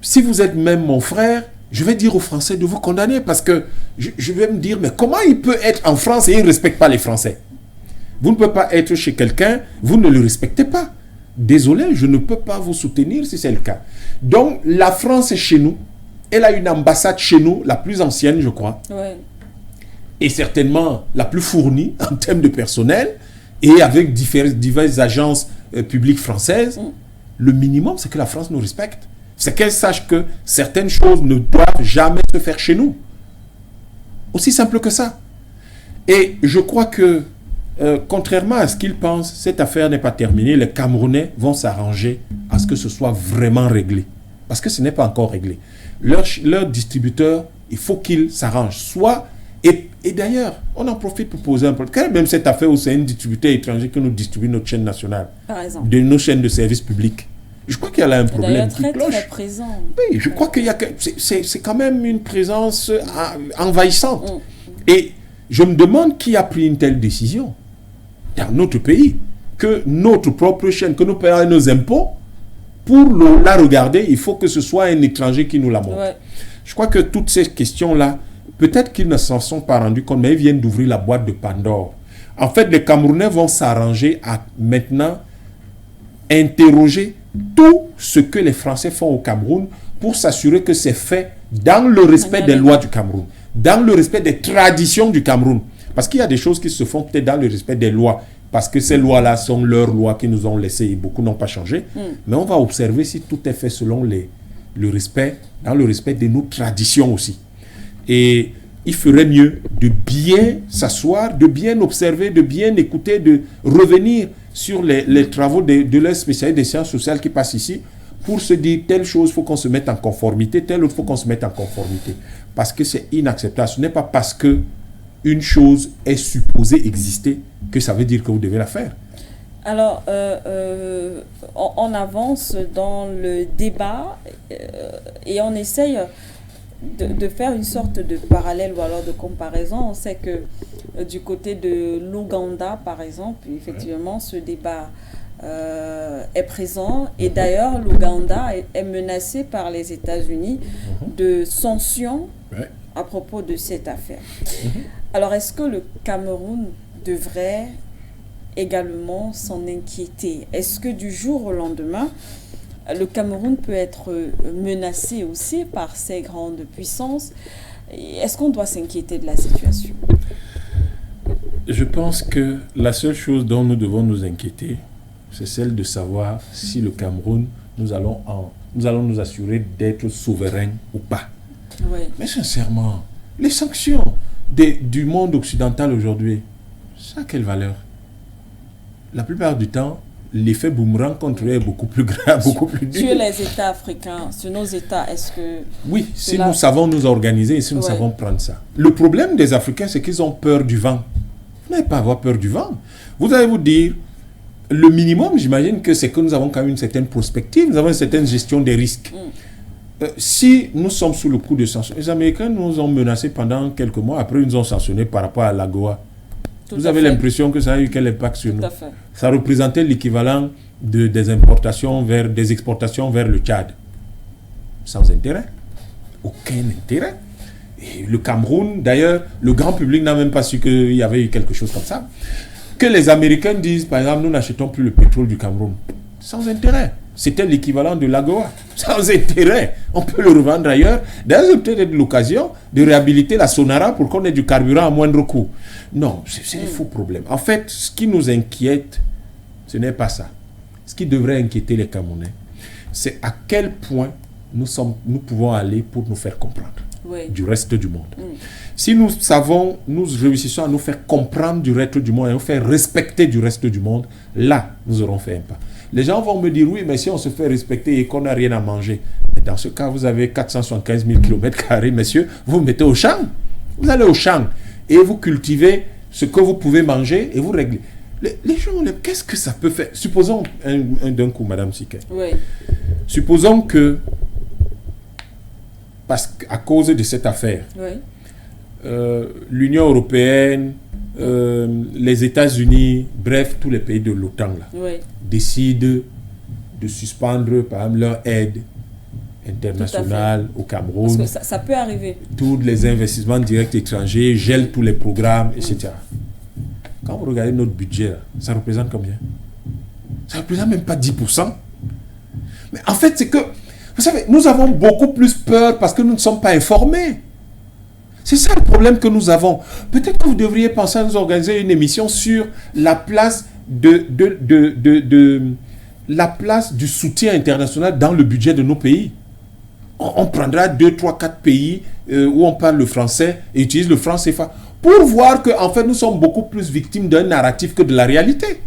si vous êtes même mon frère, je vais dire aux Français de vous condamner parce que je vais me dire, mais comment il peut être en France et il ne respecte pas les Français? Vous ne pouvez pas être chez quelqu'un, vous ne le respectez pas. Désolé, je ne peux pas vous soutenir si c'est le cas. Donc, la France est chez nous. Elle a une ambassade chez nous, la plus ancienne, je crois. Ouais. Et certainement la plus fournie en termes de personnel. Et avec diverses agences publiques françaises. Le minimum, c'est que la France nous respecte. C'est qu'elle sache que certaines choses ne doivent jamais se faire chez nous. Aussi simple que ça. Et je crois que contrairement à ce qu'ils pensent, cette affaire n'est pas terminée. Les Camerounais vont s'arranger à ce que ce soit vraiment réglé. Parce que ce n'est pas encore réglé. Leur distributeur, il faut qu'il s'arrange. Soit Et d'ailleurs, on en profite pour poser un problème. Quand même cette affaire où c'est un distributeur étranger qui nous distribue notre chaîne nationale, par exemple, de nos chaînes de services publics. Je crois qu'il y a là un problème qui cloche. Très présent. Oui, je crois qu'il y a c'est quand même une présence envahissante. Et je me demande qui a pris une telle décision dans notre pays, que notre propre chaîne, que nous payons nos impôts, pour la regarder, il faut que ce soit un étranger qui nous la montre. Ouais. Je crois que toutes ces questions-là, peut-être qu'ils ne s'en sont pas rendus compte, mais ils viennent d'ouvrir la boîte de Pandore. En fait, les Camerounais vont s'arranger à maintenant interroger tout ce que les Français font au Cameroun pour s'assurer que c'est fait dans le respect des lois du Cameroun, dans le respect des traditions du Cameroun. Parce qu'il y a des choses qui se font peut-être dans le respect des lois, parce que ces lois-là sont leurs lois qui nous ont laissées et beaucoup n'ont pas changé. Mais on va observer si tout est fait selon le respect, dans le respect de nos traditions aussi. Et il ferait mieux de bien s'asseoir, de bien observer, de bien écouter, de revenir sur les travaux de leurs spécialistes des sciences sociales qui passent ici pour se dire telle chose, il faut qu'on se mette en conformité, telle autre, il faut qu'on se mette en conformité. Parce que c'est inacceptable. Ce n'est pas parce que une chose est supposée exister que ça veut dire que vous devez la faire. Alors, on avance dans le débat et on essaye de faire une sorte de parallèle ou alors de comparaison. On sait que du côté de l'Ouganda, par exemple, effectivement, ce débat est présent. Et d'ailleurs, l'Ouganda est menacé par les États-Unis de sanctions à propos de cette affaire. Alors, est-ce que le Cameroun devrait également s'en inquiéter? Est-ce que du jour au lendemain, le Cameroun peut être menacé aussi par ces grandes puissances? Est-ce qu'on doit s'inquiéter de la situation? Je pense que la seule chose dont nous devons nous inquiéter, c'est celle de savoir si le Cameroun, nous allons nous assurer d'être souverains ou pas. Oui. Mais sincèrement, les sanctions du monde occidental aujourd'hui, ça a quelle valeur? La plupart du temps, l'effet boomerang contre eux est beaucoup plus grave, beaucoup plus dur. Sur les États africains, sur nos États, est-ce que... Oui, si nous savons nous organiser et si nous savons prendre ça. Le problème des Africains, c'est qu'ils ont peur du vent. Vous n'avez pas à avoir peur du vent. Vous allez vous dire, le minimum, j'imagine que c'est que nous avons quand même une certaine prospective, nous avons une certaine gestion des risques. Si nous sommes sous le coup de sanctions, les Américains nous ont menacés pendant quelques mois, après ils nous ont sanctionnés par rapport à l'AGOA. Vous avez l'impression que ça a eu quel impact sur nous? Ça représentait l'équivalent des exportations vers le Tchad. Sans intérêt. Aucun intérêt. Et le Cameroun, d'ailleurs, le grand public n'a même pas su qu'il y avait eu quelque chose comme ça. Que les Américains disent, par exemple, nous n'achetons plus le pétrole du Cameroun. Sans intérêt. C'était l'équivalent de l'AGOA. Sans intérêt. On peut le revendre ailleurs. D'ailleurs, c'est peut-être l'occasion de réhabiliter la Sonara pour qu'on ait du carburant à moindre coût. Non, c'est un faux problème. En fait, ce qui nous inquiète, ce n'est pas ça. Ce qui devrait inquiéter les Camerounais, c'est à quel point nous pouvons aller pour nous faire comprendre du reste du monde. Si nous réussissons à nous faire comprendre du reste du monde et nous faire respecter du reste du monde, là, nous aurons fait un pas. Les gens vont me dire, oui, mais si on se fait respecter et qu'on n'a rien à manger, mais dans ce cas, vous avez 475 000 km², messieurs, vous vous mettez au champ. Vous allez au champ et vous cultivez ce que vous pouvez manger et vous réglez. Les gens, qu'est-ce que ça peut faire? Supposons d'un coup, Madame Siké. Oui. Supposons que, à cause de cette affaire, l'Union européenne, les États-Unis, bref, tous les pays de l'OTAN décident de suspendre, par exemple, leur aide internationale au Cameroun. Parce que ça peut arriver. Tous les investissements directs étrangers, gèlent tous les programmes, etc. Quand vous regardez notre budget, là, ça représente combien? Ça ne représente même pas 10%. Mais en fait, c'est que, vous savez, nous avons beaucoup plus peur parce que nous ne sommes pas informés. C'est ça le problème que nous avons. Peut-être que vous devriez penser à nous organiser une émission sur la place la place du soutien international dans le budget de nos pays. On prendra 2, 3, 4 pays où on parle le français et utilise le franc CFA pour voir qu'en fait nous sommes beaucoup plus victimes d'un narratif que de la réalité.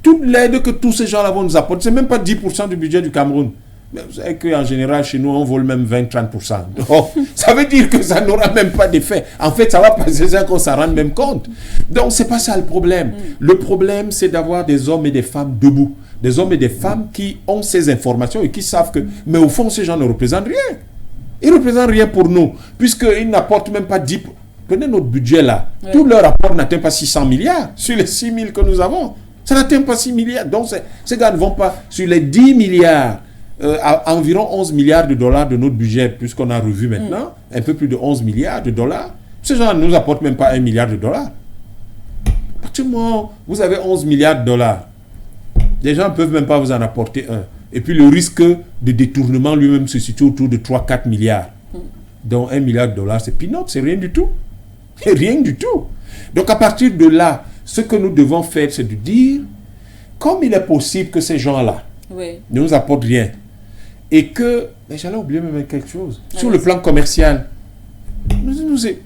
Toute l'aide que tous ces gens-là vont nous apporter, c'est même pas 10% du budget du Cameroun. Mais vous savez qu'en général, chez nous, on vole même 20-30%. Donc, ça veut dire que ça n'aura même pas d'effet. En fait, ça va passer ça qu'on s'en rende même compte. Donc, c'est pas ça le problème. Le problème, c'est d'avoir des hommes et des femmes debout. Des hommes et des femmes qui ont ces informations et qui savent que... Mais au fond, ces gens ne représentent rien. Ils ne représentent rien pour nous, puisqu'ils n'apportent même pas 10... Prenez notre budget là. Oui. Tout leur rapport n'atteint pas 600 milliards sur les 6 000 que nous avons. Ça n'atteint pas 6 milliards. Donc, ces gars ne vont pas sur les 10 milliards, environ 11 milliards de dollars de notre budget, puisqu'on a revu maintenant, un peu plus de 11 milliards de dollars. Ces gens ne nous apportent même pas 1 milliard de dollars. À partir du moment où vous avez 11 milliards de dollars, les gens ne peuvent même pas vous en apporter un. Et puis le risque de détournement lui-même se situe autour de 3-4 milliards. Donc 1 milliard de dollars, c'est peanuts, c'est rien du tout. C'est rien du tout. Donc à partir de là, ce que nous devons faire, c'est de dire, comme il est possible que ces gens-là ne nous apportent rien, et que, mais j'allais oublier même quelque chose, sur le plan commercial,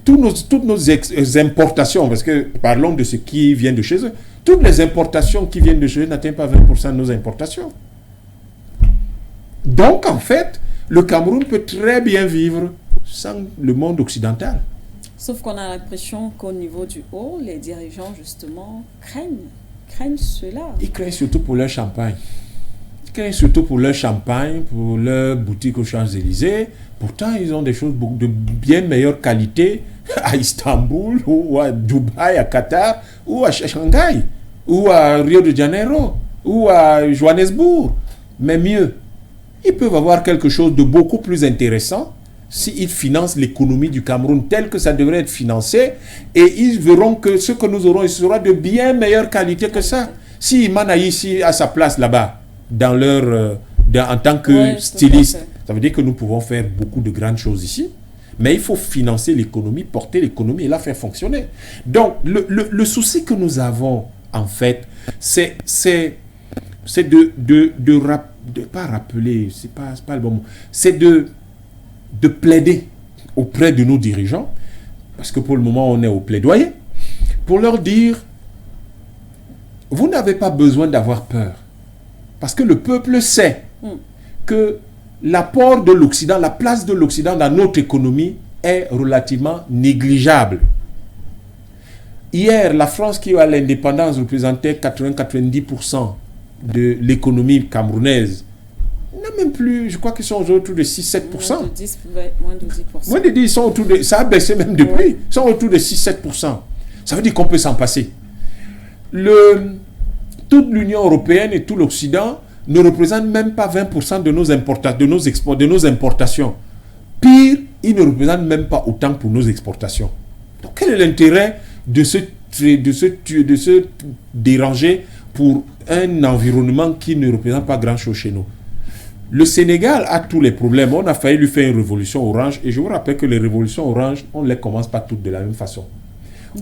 toutes nos importations, parce que parlons de ce qui vient de chez eux, toutes les importations qui viennent de chez eux n'atteignent pas 20% de nos importations. Donc en fait, le Cameroun peut très bien vivre sans le monde occidental. Sauf qu'on a l'impression qu'au niveau du haut, les dirigeants, justement, craignent cela. Ils craignent surtout pour leur champagne. Ils craignent surtout pour leur champagne, pour leur boutique aux Champs-Élysées. Pourtant, ils ont des choses de bien meilleure qualité à Istanbul, ou à Dubaï, à Qatar, ou à Shanghai, ou à Rio de Janeiro, ou à Johannesburg. Mais mieux, ils peuvent avoir quelque chose de beaucoup plus intéressant s'ils financent l'économie du Cameroun telle que ça devrait être financé, et ils verront que ce que nous aurons, il sera de bien meilleure qualité que ça. Si Imana ici à sa place là-bas, en tant que styliste, ça veut dire que nous pouvons faire beaucoup de grandes choses ici, mais il faut financer l'économie, porter l'économie et la faire fonctionner. Donc, le souci que nous avons, en fait, c'est pas rappeler, c'est pas le bon mot, c'est de plaider auprès de nos dirigeants, parce que pour le moment on est au plaidoyer, pour leur dire, vous n'avez pas besoin d'avoir peur, parce que le peuple sait que l'apport de l'Occident, la place de l'Occident dans notre économie est relativement négligeable. Hier, la France qui a l'indépendance représentait 80-90% de l'économie camerounaise. Non, même plus, je crois qu'ils sont autour de 6-7%. Moins de 10%. Moins de 10, ils sont autour de, ça a baissé même depuis. Ils sont autour de 6-7%. Ça veut dire qu'on peut s'en passer. Toute l'Union européenne et tout l'Occident ne représentent même pas 20% de nos importations. Pire, ils ne représentent même pas autant pour nos exportations. Donc, quel est l'intérêt de se déranger pour un environnement qui ne représente pas grand-chose chez nous? Le Sénégal a tous les problèmes. On a failli lui faire une révolution orange. Et je vous rappelle que les révolutions oranges, on ne les commence pas toutes de la même façon.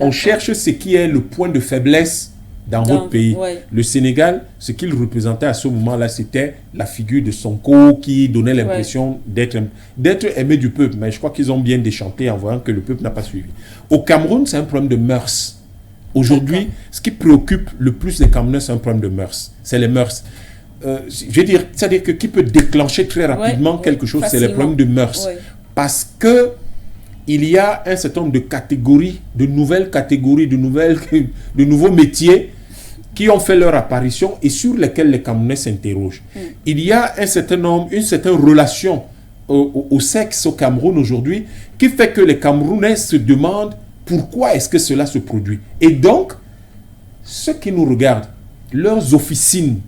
On cherche ce qui est le point de faiblesse dans votre pays. Ouais. Le Sénégal, ce qu'il représentait à ce moment-là, c'était la figure de Sonko qui donnait l'impression d'être aimé du peuple. Mais je crois qu'ils ont bien déchanté en voyant que le peuple n'a pas suivi. Au Cameroun, c'est un problème de mœurs. Aujourd'hui, ce qui préoccupe le plus les Camerounais, c'est un problème de mœurs. C'est les mœurs. Je veux dire, c'est-à-dire que qui peut déclencher très rapidement quelque chose, facilement. C'est les problèmes de mœurs. Parce que il y a un certain nombre de catégories, de nouvelles catégories, de nouveaux métiers qui ont fait leur apparition et sur lesquels les Camerounais s'interrogent. Il y a une certaine relation au sexe au Cameroun aujourd'hui qui fait que les Camerounais se demandent pourquoi est-ce que cela se produit. Et donc, ceux qui nous regardent, leurs officines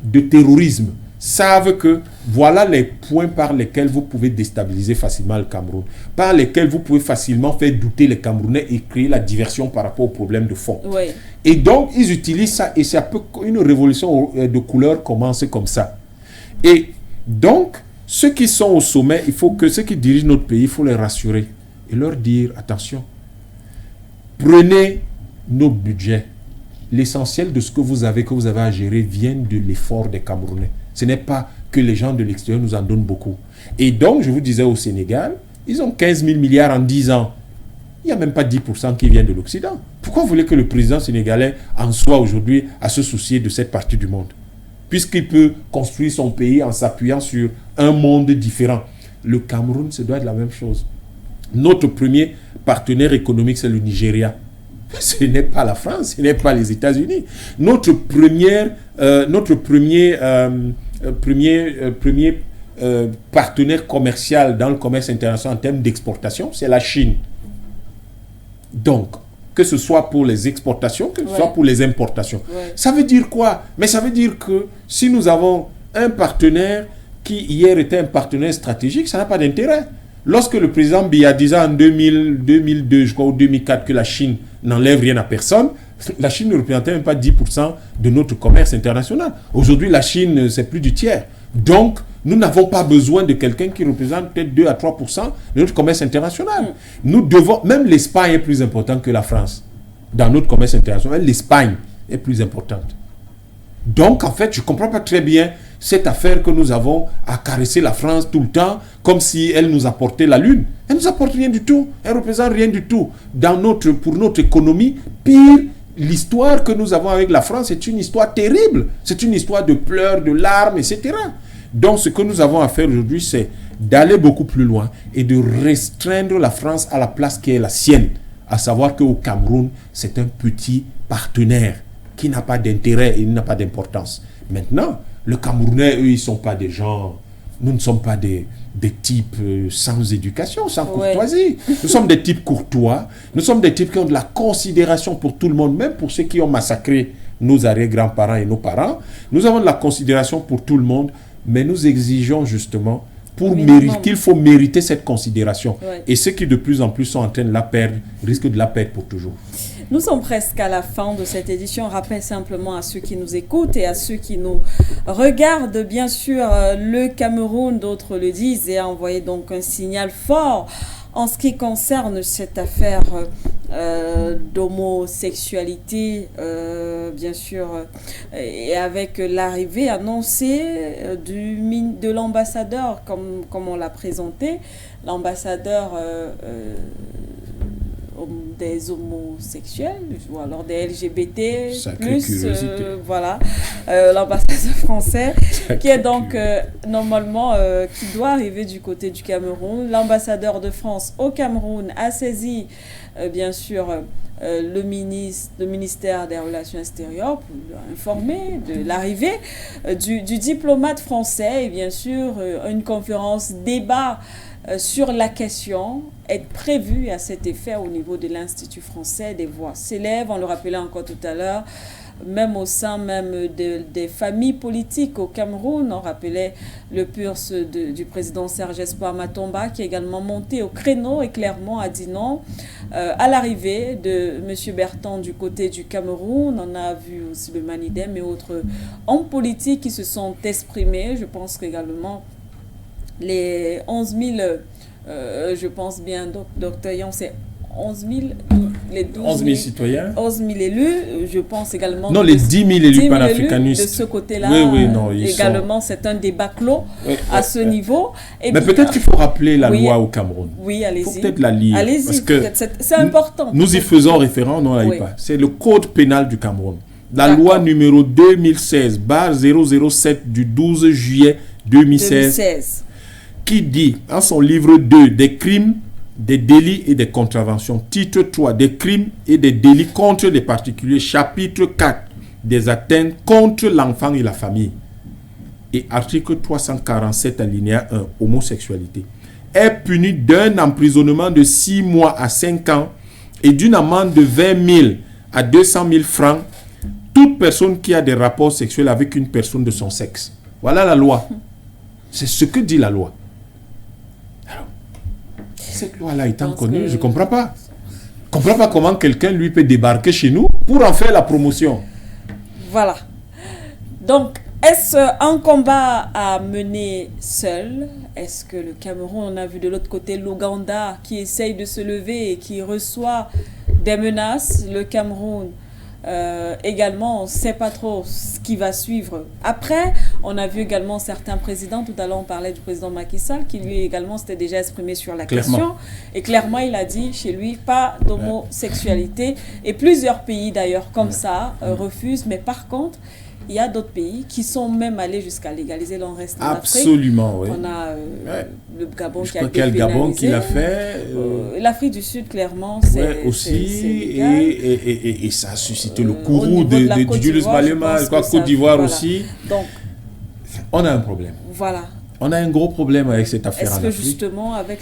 de terrorisme savent que voilà les points par lesquels vous pouvez déstabiliser facilement le Cameroun, par lesquels vous pouvez facilement faire douter les Camerounais et créer la diversion par rapport aux problèmes de fond. Oui. Et donc, ils utilisent ça et c'est un peu une révolution de couleur commence comme ça. Et donc, ceux qui sont au sommet, il faut que ceux qui dirigent notre pays, il faut les rassurer et leur dire, attention, prenez notre budget. L'essentiel de ce que vous avez à gérer vient de l'effort des Camerounais. Ce n'est pas que les gens de l'extérieur nous en donnent beaucoup. Et donc, je vous disais au Sénégal, ils ont 15 000 milliards en 10 ans. Il n'y a même pas 10% qui viennent de l'Occident. Pourquoi vous voulez que le président sénégalais en soit aujourd'hui à se soucier de cette partie du monde? puisqu'il peut construire son pays en s'appuyant sur un monde différent. Le Cameroun, ça doit être la même chose. Notre premier partenaire économique, c'est le Nigeria. Ce n'est pas la France, ce n'est pas les États-Unis. Notre premier partenaire commercial dans le commerce international en termes d'exportation, c'est la Chine. Donc, que ce soit pour les exportations, que ce soit pour les importations. Ça veut dire quoi? Mais ça veut dire que si nous avons un partenaire qui hier était un partenaire stratégique, ça n'a pas d'intérêt. Lorsque le président Biya disait en 2002, je crois, ou 2004, que la Chine n'enlève rien à personne, la Chine ne représentait même pas 10% de notre commerce international. Aujourd'hui, la Chine, c'est plus du tiers. Donc, nous n'avons pas besoin de quelqu'un qui représente peut-être 2 à 3% de notre commerce international. Nous devons, même l'Espagne est plus importante que la France. Dans notre commerce international, l'Espagne est plus importante. Donc, en fait, je ne comprends pas très bien cette affaire que nous avons à caresser la France tout le temps, comme si elle nous apportait la lune. Elle ne nous apporte rien du tout. Elle ne représente rien du tout. Pour notre économie, pire, l'histoire que nous avons avec la France est une histoire terrible. C'est une histoire de pleurs, de larmes, etc. Donc, ce que nous avons à faire aujourd'hui, c'est d'aller beaucoup plus loin et de restreindre la France à la place qui est la sienne. À savoir qu'au Cameroun, c'est un petit partenaire qui n'a pas d'intérêt et n'a pas d'importance. Maintenant, le Camerounais, eux, ils ne sont pas des gens... Nous ne sommes pas des types sans éducation, sans courtoisie. Nous sommes des types courtois. Nous sommes des types qui ont de la considération pour tout le monde, même pour ceux qui ont massacré nos arrière-grands-parents et nos parents. Nous avons de la considération pour tout le monde, mais nous exigeons justement qu'il faut mériter cette considération. Et ceux qui de plus en plus sont en train de la perdre, risquent de la perdre pour toujours. Nous sommes presque à la fin de cette édition. Rappelle simplement à ceux qui nous écoutent et à ceux qui nous regardent, bien sûr, le Cameroun, d'autres le disent, et a envoyé donc un signal fort en ce qui concerne cette affaire d'homosexualité, bien sûr, et avec l'arrivée annoncée de l'ambassadeur, comme on l'a présenté, l'ambassadeur des homosexuels ou alors des LGBT voilà, l'ambassadeur français qui est donc normalement qui doit arriver du côté du Cameroun. L'ambassadeur de France au Cameroun a saisi bien sûr le ministère des Relations extérieures pour informer de l'arrivée du diplomate français, et bien sûr une conférence débat sur la question est prévue à cet effet au niveau de l'Institut français. Des voix s'élèvent, on le rappelait encore tout à l'heure, même au sein même des familles politiques au Cameroun. On rappelait le PURS du président Serge Espoir Matomba qui est également monté au créneau et clairement a dit non à l'arrivée de M. Bertrand du côté du Cameroun. On a vu aussi le Manidem et autres hommes politiques qui se sont exprimés. Je pense qu'également les 11 000, je pense bien, Dr. Yon, c'est 11 000, les 11 000 citoyens. 11 000 élus, je pense également... Non, les 10 000 élus panafricanistes. De ce côté-là, non, également, c'est un débat clos à ce niveau. Et mais peut-être qu'il faut rappeler la loi au Cameroun. Oui, allez-y. Il faut peut-être la lire. Allez-y, parce que c'est important. Nous y faisons référence, non, là, pas. C'est le code pénal du Cameroun. La loi numéro 2016-007 du 12 juillet 2016. Qui dit, en son livre 2, des crimes, des délits et des contraventions, titre 3, des crimes et des délits contre les particuliers, chapitre 4, des atteintes contre l'enfant et la famille, et article 347 alinéa 1, homosexualité, est puni d'un emprisonnement de 6 mois à 5 ans et d'une amende de 20 000 à 200 000 francs, toute personne qui a des rapports sexuels avec une personne de son sexe. Voilà la loi. C'est ce que dit la loi. Cette loi-là étant connue, je ne comprends pas. Je ne comprends pas comment quelqu'un, lui, peut débarquer chez nous pour en faire la promotion. Voilà. Donc, est-ce un combat à mener seul? Est-ce que le Cameroun, on a vu de l'autre côté l'Ouganda qui essaye de se lever et qui reçoit des menaces? Le Cameroun également, on ne sait pas trop ce qui va suivre. Après, on a vu également certains présidents, tout à l'heure on parlait du président Macky Sall, qui lui également s'était déjà exprimé sur la question. Et clairement, il a dit chez lui, pas d'homosexualité. Et plusieurs pays d'ailleurs comme ça refusent. Mais par contre, il y a d'autres pays qui sont même allés jusqu'à légaliser l'on reste en Absolument, Afrique. Oui. On a le Gabon Je qui a crois qu'il y a le Gabon qui l'a fait. L'Afrique du Sud, clairement, c'est aussi. Et ça a suscité le courroux de Julius Malema, je crois Côte d'Ivoire aussi. Donc, on a un problème. Voilà. On a un gros problème avec cette affaire en Afrique. Est-ce que justement, avec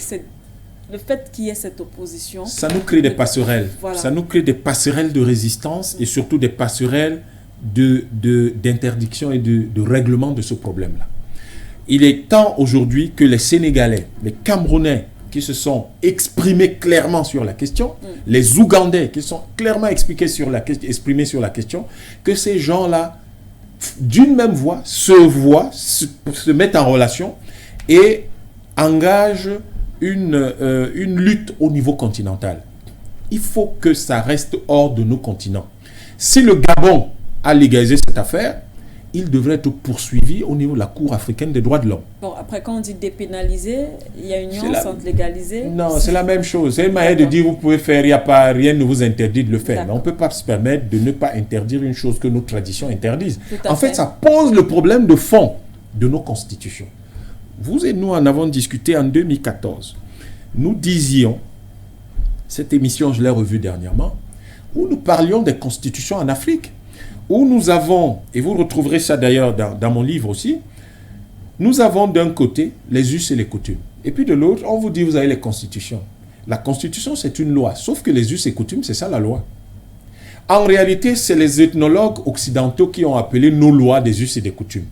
le fait qu'il y ait cette opposition... Ça nous crée des passerelles. Voilà. Ça nous crée des passerelles de résistance et surtout des passerelles d'interdiction et de règlement de ce problème-là. Il est temps aujourd'hui que les Sénégalais, les Camerounais qui se sont exprimés clairement sur la question, les Ougandais qui sont clairement exprimés sur la question, que ces gens-là, d'une même voix, se mettent en relation et engagent une lutte au niveau continental. Il faut que ça reste hors de nos continents. Si le Gabon a légalisé cette affaire, il devrait être poursuivi au niveau de la Cour africaine des droits de l'homme. Bon, après, quand on dit dépénaliser, il y a une nuance entre légaliser... Non, c'est la même chose. C'est une manière de dire, vous pouvez faire, il n'y a pas, rien ne vous interdit de le faire. Mais on ne peut pas se permettre de ne pas interdire une chose que nos traditions interdisent. En fait, ça pose le problème de fond de nos constitutions. Vous et nous en avons discuté en 2014. Nous disions, cette émission, je l'ai revue dernièrement, où nous parlions des constitutions en Afrique, où nous avons, et vous retrouverez ça d'ailleurs dans mon livre aussi, nous avons d'un côté les us et les coutumes. Et puis de l'autre, on vous dit, vous avez les constitutions. La constitution, c'est une loi, sauf que les us et coutumes, c'est ça la loi. En réalité, c'est les ethnologues occidentaux qui ont appelé nos lois des us et des coutumes.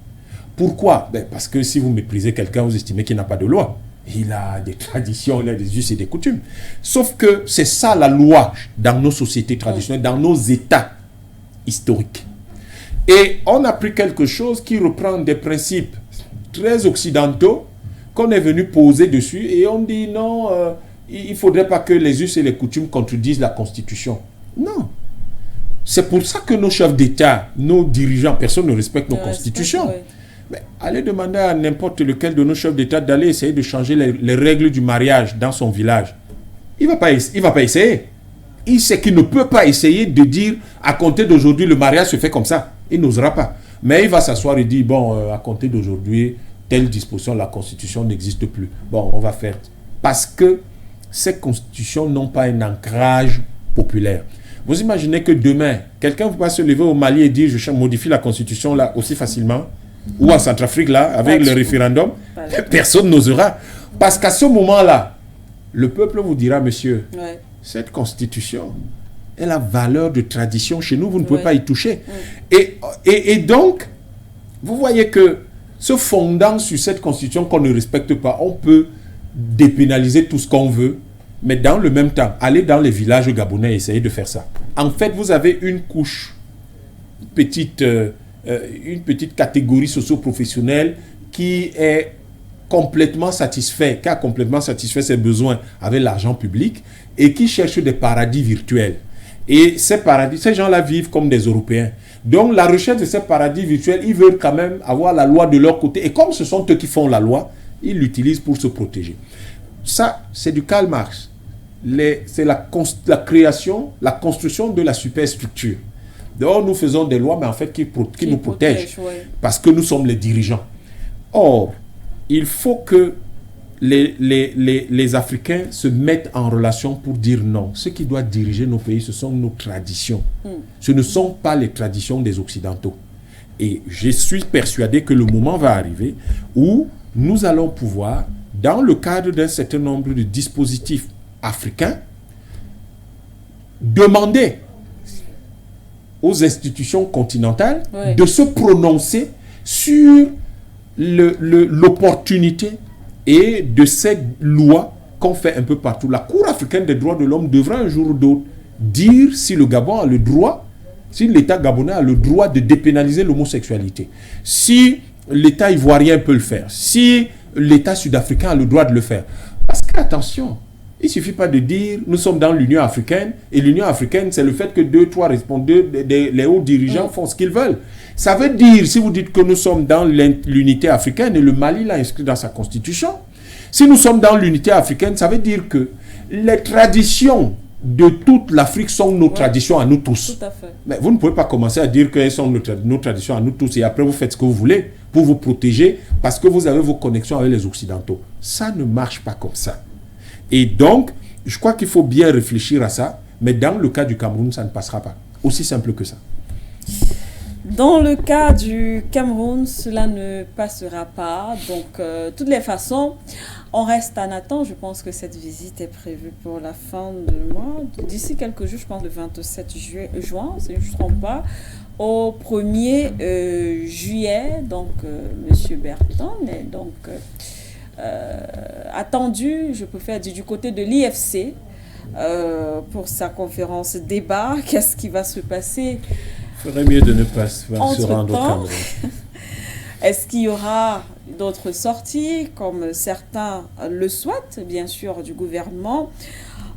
Pourquoi? Parce que si vous méprisez quelqu'un, vous estimez qu'il n'a pas de loi. Il a des traditions, il a des us et des coutumes. Sauf que c'est ça la loi dans nos sociétés traditionnelles, dans nos États historiques. Et on a pris quelque chose qui reprend des principes très occidentaux qu'on est venu poser dessus et on dit non, il ne faudrait pas que les us et les coutumes contredisent la Constitution. Non. C'est pour ça que nos chefs d'État, nos dirigeants, personne ne respecte nos constitutions. Mais allez demander à n'importe lequel de nos chefs d'État d'aller essayer de changer les règles du mariage dans son village. Il ne va pas essayer. Il sait qu'il ne peut pas essayer de dire à compter d'aujourd'hui le mariage se fait comme ça. Il n'osera pas. Mais il va s'asseoir et dire bon, à compter d'aujourd'hui, telle disposition de la Constitution n'existe plus. Bon, on va faire. Parce que ces constitutions n'ont pas un ancrage populaire. Vous imaginez que demain, quelqu'un ne va pas se lever au Mali et dire je modifie la Constitution là aussi facilement, ou en Centrafrique là, avec le référendum, personne n'osera. Parce qu'à ce moment-là, le peuple vous dira, monsieur, cette Constitution, elle a valeur de tradition chez nous, vous ne pouvez pas y toucher. Et donc, vous voyez que se fondant sur cette Constitution qu'on ne respecte pas, on peut dépénaliser tout ce qu'on veut, mais dans le même temps, aller dans les villages gabonais et essayer de faire ça. En fait, vous avez une couche, une petite catégorie socio-professionnelle qui est complètement satisfait, qui a complètement satisfait ses besoins avec l'argent public et qui cherche des paradis virtuels. Et ces paradis, ces gens-là vivent comme des Européens. Donc la recherche de ces paradis virtuels, ils veulent quand même avoir la loi de leur côté. Et comme ce sont eux qui font la loi, ils l'utilisent pour se protéger. Ça, c'est du Karl Marx. C'est la création, la construction de la superstructure. Dehors, nous faisons des lois, mais en fait, qui nous protègent. Parce que nous sommes les dirigeants. Or, il faut que les Africains se mettent en relation pour dire non. Ce qui doit diriger nos pays, ce sont nos traditions. Ce ne sont pas les traditions des Occidentaux. Et je suis persuadé que le moment va arriver où nous allons pouvoir, dans le cadre d'un certain nombre de dispositifs africains, demander aux institutions continentales de se prononcer sur l'opportunité et de cette loi qu'on fait un peu partout. La Cour africaine des droits de l'homme devra un jour ou d'autre dire si le Gabon a le droit, si l'État gabonais a le droit de dépénaliser l'homosexualité, si l'État ivoirien peut le faire, si l'État sud-africain a le droit de le faire. Parce qu'attention, il ne suffit pas de dire nous sommes dans l'Union africaine et l'Union africaine, c'est le fait que 2-3 répondeurs, les hauts dirigeants font ce qu'ils veulent. Ça veut dire, si vous dites que nous sommes dans l'unité africaine et le Mali l'a inscrit dans sa constitution, si nous sommes dans l'unité africaine, ça veut dire que les traditions de toute l'Afrique sont nos traditions à nous tous. Tout à fait. Mais vous ne pouvez pas commencer à dire qu'elles sont nos traditions à nous tous et après vous faites ce que vous voulez pour vous protéger parce que vous avez vos connexions avec les Occidentaux. Ça ne marche pas comme ça. Et donc, je crois qu'il faut bien réfléchir à ça, mais dans le cas du Cameroun, ça ne passera pas. Aussi simple que ça. Dans le cas du Cameroun, cela ne passera pas. Donc, de toutes les façons, on reste en attente. Je pense que cette visite est prévue pour la fin du mois. D'ici quelques jours, je pense le 27 juin, si je ne me trompe pas, au 1er juillet. Donc, M. Berton est donc attendu, je peux faire du côté de l'IFC pour sa conférence débat. Qu'est-ce qui va se passer? Il faudrait mieux de ne pas se rendre au Cameroun. Est-ce qu'il y aura d'autres sorties, comme certains le souhaitent, bien sûr, du gouvernement?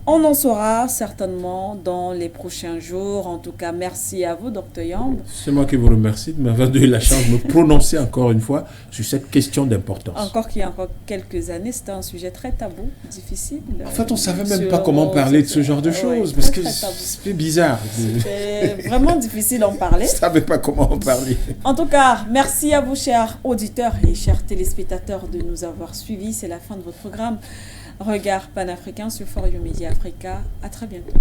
On en saura certainement dans les prochains jours. En tout cas, merci à vous, Dr Yamb. C'est moi qui vous remercie de m'avoir donné la chance de me prononcer encore une fois sur cette question d'importance. Encore qu'il y a encore quelques années, c'était un sujet très tabou, difficile. En fait, on ne savait même pas comment parler de ce genre de choses, parce que c'est bizarre. C'est vraiment difficile d'en parler. Je ne savais pas comment en parler. En tout cas, merci à vous, chers auditeurs et chers téléspectateurs, de nous avoir suivis. C'est la fin de votre programme Regard panafricain sur For You Media Africa. À très bientôt.